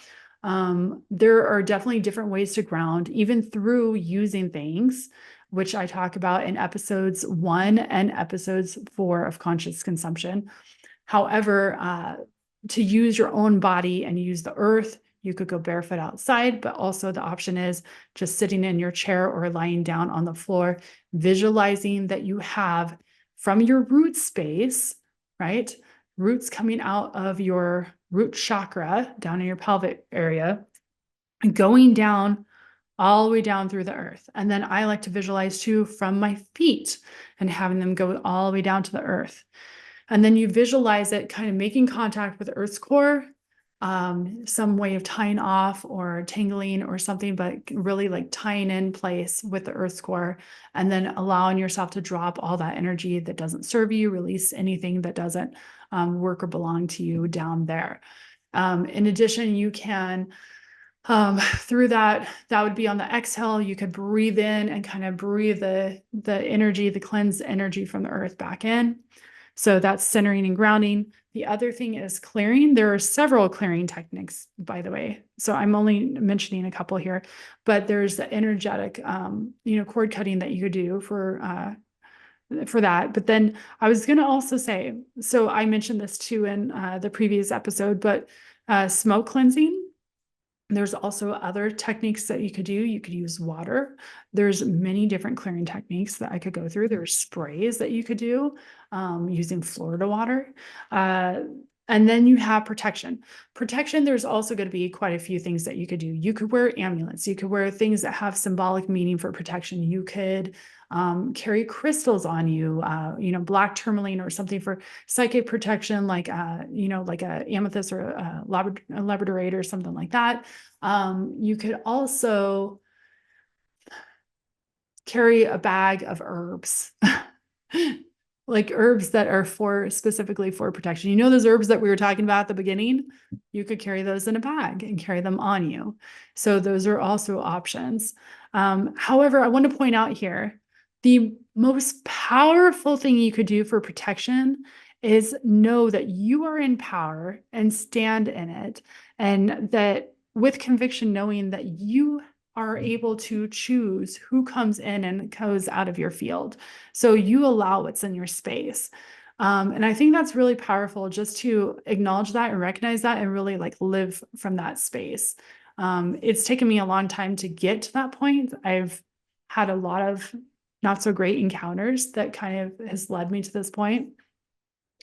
There are definitely different ways to ground, even through using things, which I talk about in episodes 1 and episodes 4 of Conscious Consumption. However, to use your own body and use the earth, you could go barefoot outside, but also the option is just sitting in your chair or lying down on the floor, visualizing that you have from your root space, right? Roots coming out of your root chakra down in your pelvic area, going down all the way down through the earth. And then I like to visualize too from my feet and having them go all the way down to the earth. And then you visualize it kind of making contact with the earth's core, some way of tying off or tangling or something, but really like tying in place with the earth's core and then allowing yourself to drop all that energy that doesn't serve you, release anything that doesn't work or belong to you down there. In addition, you can through that would be on the exhale, you could breathe in and kind of breathe the energy, the cleansed energy from the earth back in. So that's centering and grounding. The other thing is clearing. There are several clearing techniques, by the way. So I'm only mentioning a couple here, but there's the energetic, cord cutting that you could do for that. But then I was going to also say, so I mentioned this too in the previous episode, but smoke cleansing. There's also other techniques that you could do. You could use water. There's many different clearing techniques that I could go through. There's sprays that you could do using Florida water. And then you have protection. Protection, there's also going to be quite a few things that you could do. You could wear amulets. You could wear things that have symbolic meaning for protection. You could carry crystals on you, black tourmaline or something for psychic protection, like, like a amethyst or a labradorite or something like that. You could also carry a bag of herbs. Like herbs that are specifically for protection. You know, those herbs that we were talking about at the beginning, you could carry those in a bag and carry them on you. So those are also options. However, I want to point out here, the most powerful thing you could do for protection is know that you are in power and stand in it. And that with conviction, knowing that you are able to choose who comes in and goes out of your field. So you allow what's in your space. And I think that's really powerful, just to acknowledge that and recognize that and really like live from that space. It's taken me a long time to get to that point. I've had a lot of not so great encounters that kind of has led me to this point.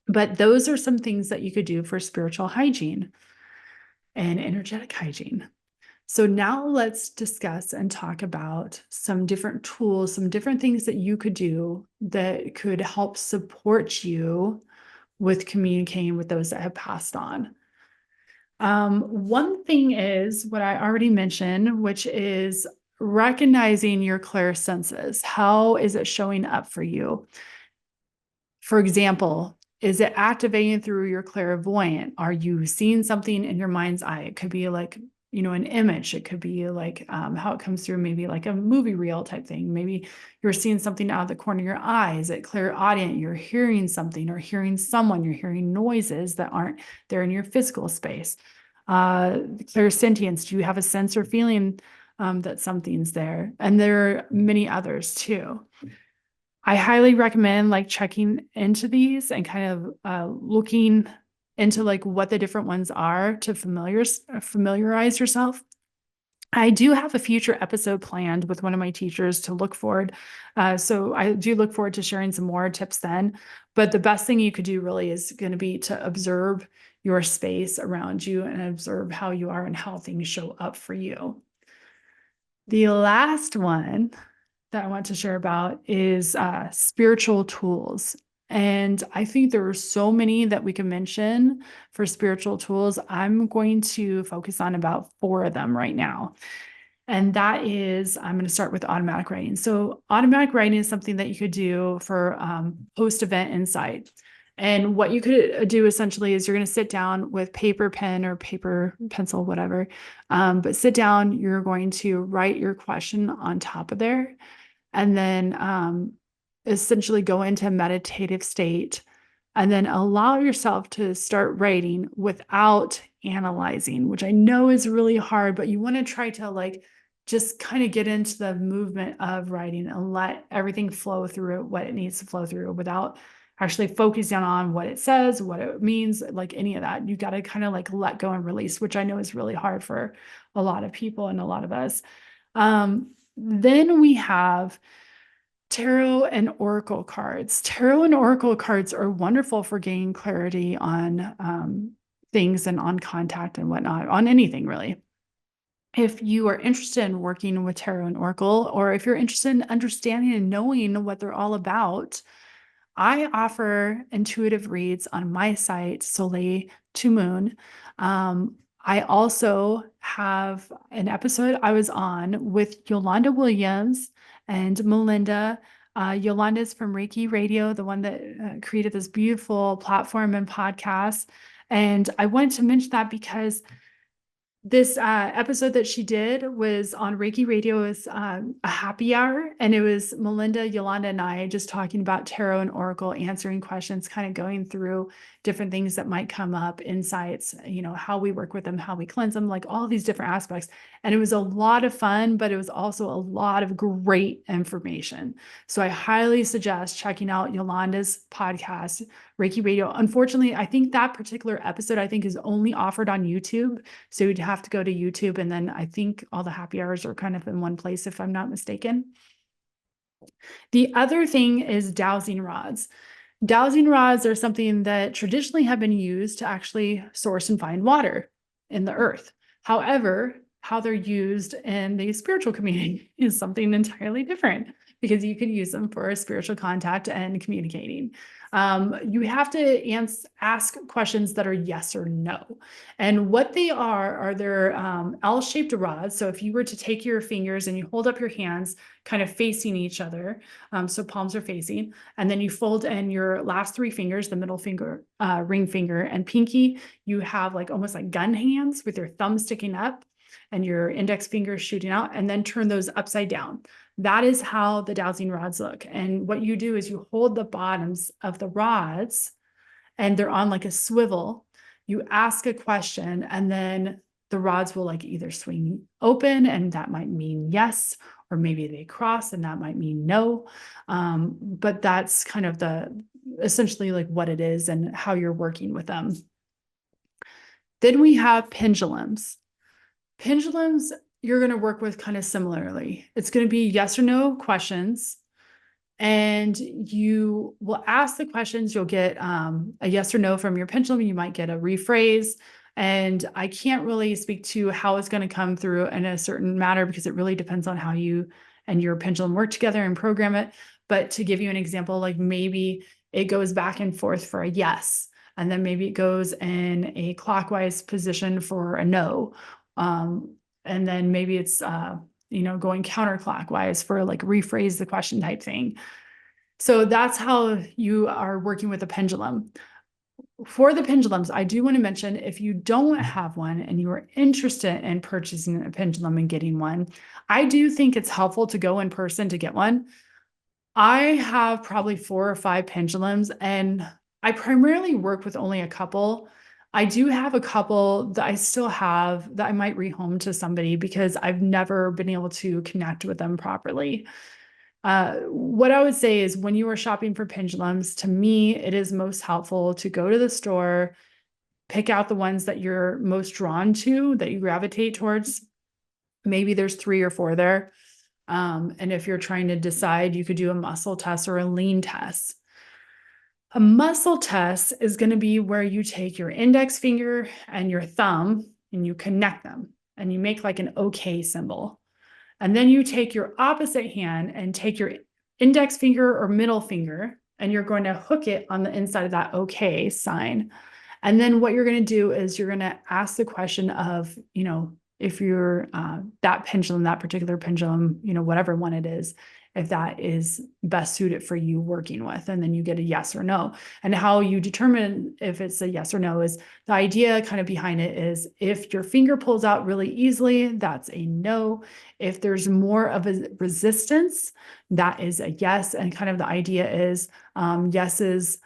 But those are some things that you could do for spiritual hygiene and energetic hygiene. So now let's discuss and talk about some different tools, some different things that you could do that could help support you with communicating with those that have passed on. One thing is what I already mentioned, which is recognizing your clairsenses. How is it showing up for you? For example, is it activating through your clairvoyant? Are you seeing something in your mind's eye? It could be like, an image. It could be like how it comes through, maybe like a movie reel type thing. Maybe you're seeing something out of the corner of your eye. Is it clairaudient? You're hearing something or hearing someone. You're hearing noises that aren't there in your physical space. Clairsentience. Do you have a sense or feeling that something's there? And there are many others too. I highly recommend like checking into these and kind of looking into like what the different ones are to familiarize yourself. I do have a future episode planned with one of my teachers to look forward. So I do look forward to sharing some more tips then. But the best thing you could do really is going to be to observe your space around you and observe how you are and how things show up for you. The last one that I want to share about is spiritual tools. And I think there are so many that we can mention for spiritual tools. I'm going to focus on about 4 of them right now. And that is, I'm going to start with automatic writing. So automatic writing is something that you could do for post-event insight. And what you could do essentially is you're going to sit down with paper, pen, or paper, pencil, whatever. But sit down, you're going to write your question on top of there. And then essentially go into a meditative state and then allow yourself to start writing without analyzing, which I know is really hard, but you want to try to like just kind of get into the movement of writing and let everything flow through what it needs to flow through without actually focusing on what it says, what it means, like any of that. You got to kind of like let go and release, which I know is really hard for a lot of people and a lot of us. Then we have tarot and oracle cards. Tarot and oracle cards are wonderful for gaining clarity on things and on contact and whatnot, on anything really. If you are interested in working with tarot and oracle, or if you're interested in understanding and knowing what they're all about, I offer intuitive reads on my site, Soleil to Moon. I also have an episode I was on with Yolanda Williams and Melinda. Yolanda's from Reiki Radio, the one that created this beautiful platform and podcast. And I wanted to mention that because this episode that she did was on Reiki Radio, is a happy hour, and it was Melinda, Yolanda, and I just talking about tarot and oracle, answering questions, kind of going through different things that might come up, insights, how we work with them, how we cleanse them, like all these different aspects. And it was a lot of fun, but it was also a lot of great information. So I highly suggest checking out Yolanda's podcast, Reiki Radio. Unfortunately, I think that particular episode, is only offered on YouTube. So you'd have to go to YouTube. And then I think all the happy hours are kind of in one place, if I'm not mistaken. The other thing is dowsing rods. Dowsing rods are something that traditionally have been used to actually source and find water in the earth. However, how they're used in the spiritual community is something entirely different, because you can use them for spiritual contact and communicating. You have to ask questions that are yes or no. And what they are they're L-shaped rods. So if you were to take your fingers and you hold up your hands kind of facing each other, so palms are facing, and then you fold in your last three fingers, the middle finger, ring finger, and pinky. You have like almost like gun hands with your thumb sticking up and your index finger shooting out, and then turn those upside down. That is how the dowsing rods look. And what you do is you hold the bottoms of the rods and they're on like a swivel. You ask a question, and then the rods will like either swing open, and that might mean yes, or maybe they cross and that might mean no. But that's kind of essentially like what it is and how you're working with them. Then we have pendulums. Pendulums, you're going to work with kind of similarly. It's going to be yes or no questions. And you will ask the questions. You'll get a yes or no from your pendulum. You might get a rephrase. And I can't really speak to how it's going to come through in a certain matter, because it really depends on how you and your pendulum work together and program it. But to give you an example, like maybe it goes back and forth for a yes, and then maybe it goes in a clockwise position for a no. And then maybe it's going counterclockwise for like rephrase the question type thing. So that's how you are working with a pendulum. For the pendulums, I do want to mention, if you don't have one and you are interested in purchasing a pendulum and getting one, I do think it's helpful to go in person to get one. I have probably 4 or 5 pendulums, and I primarily work with only a couple. I do have a couple that I still have that I might rehome to somebody, because I've never been able to connect with them properly. What I would say is, when you are shopping for pendulums, to me, it is most helpful to go to the store, pick out the ones that you're most drawn to, that you gravitate towards. Maybe there's 3 or 4 there. And if you're trying to decide, you could do a muscle test or a lean test. A muscle test is going to be where you take your index finger and your thumb and you connect them and you make like an OK symbol. And then you take your opposite hand and take your index finger or middle finger, and you're going to hook it on the inside of that OK sign. And then what you're going to do is you're going to ask the question of, if you're that particular pendulum, whatever one it is, if that is best suited for you working with, and then you get a yes or no. And how you determine if it's a yes or no is, the idea kind of behind it is, if your finger pulls out really easily, that's a no. If there's more of a resistance, that is a yes. And kind of the idea is, yeses,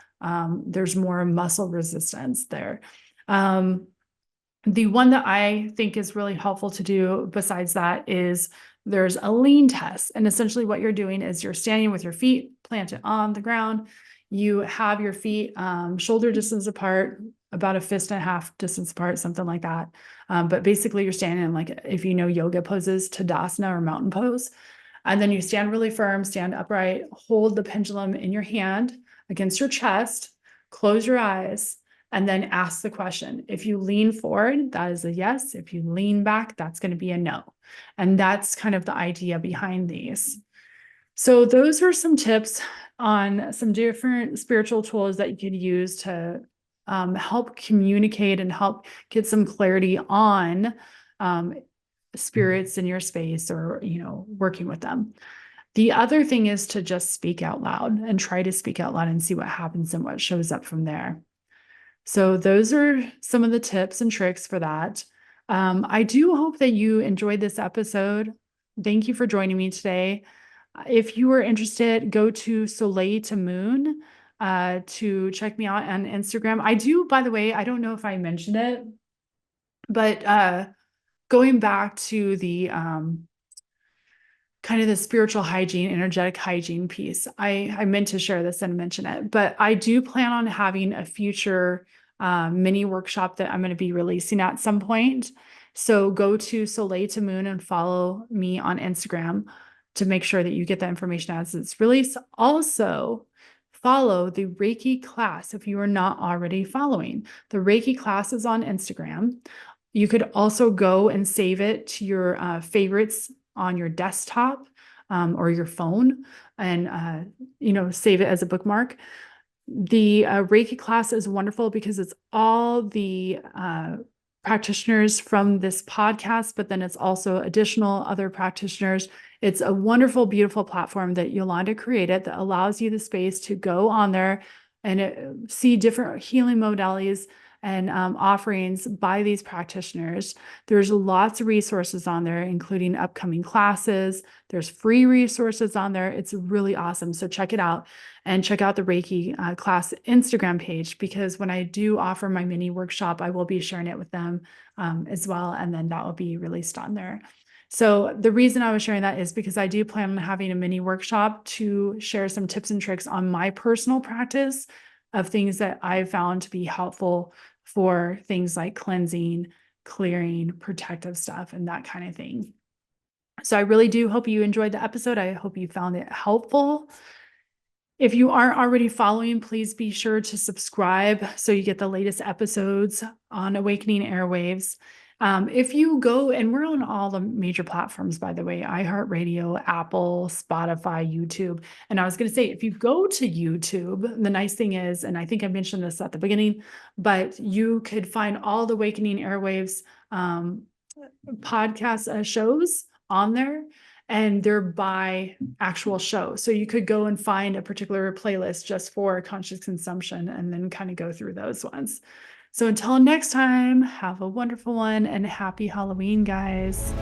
there's more muscle resistance there. The one that I think is really helpful to do besides that is, there's a lean test. And essentially what you're doing is you're standing with your feet planted on the ground. You have your feet shoulder distance apart, about a fist and a half distance apart, something like that. But basically you're standing in, like, if you know yoga poses, Tadasana or mountain pose. And then you stand really firm, stand upright, hold the pendulum in your hand against your chest, close your eyes, and then ask the question. If you lean forward, that is a yes. If you lean back, that's going to be a no. And that's kind of the idea behind these. So those are some tips on some different spiritual tools that you could use to help communicate and help get some clarity on spirits in your space, or, working with them. The other thing is to just speak out loud and try to speak out loud and see what happens and what shows up from there. So those are some of the tips and tricks for that. I do hope that you enjoyed this episode. Thank you for joining me today. If you are interested, go to Soleil to Moon to check me out on Instagram. I do, by the way, I don't know if I mentioned it, but going back to the kind of the spiritual hygiene, energetic hygiene piece, I meant to share this and mention it, but I do plan on having a future mini workshop that I'm going to be releasing at some point. So go to Soleil to Moon and follow me on Instagram to make sure that you get that information as it's released. Also, follow the Reiki class if you are not already following. The Reiki class is on Instagram. You could also go and save it to your favorites on your desktop or your phone and save it as a bookmark. The Reiki class is wonderful because it's all the practitioners from this podcast, but then it's also additional other practitioners. It's a wonderful, beautiful platform that Yolanda created that allows you the space to go on there and see different healing modalities and offerings by these practitioners. There's lots of resources on there, including upcoming classes. There's free resources on there. It's really awesome. So check it out and check out the Reiki class Instagram page, because when I do offer my mini workshop, I will be sharing it with them as well. And then that will be released on there. So the reason I was sharing that is because I do plan on having a mini workshop to share some tips and tricks on my personal practice of things that I've found to be helpful for things like cleansing, clearing, protective stuff, and that kind of thing. So I really do hope you enjoyed the episode. I hope you found it helpful. If you aren't already following, please be sure to subscribe so you get the latest episodes on Awakening Airwaves. If you go, and we're on all the major platforms, by the way, iHeartRadio, Apple, Spotify, YouTube. And I was going to say, if you go to YouTube, the nice thing is, and I think I mentioned this at the beginning, but you could find all the Awakening Airwaves podcast shows on there, and they're by actual show. So you could go and find a particular playlist just for conscious consumption and then kind of go through those ones. So until next time, have a wonderful one and happy Halloween, guys.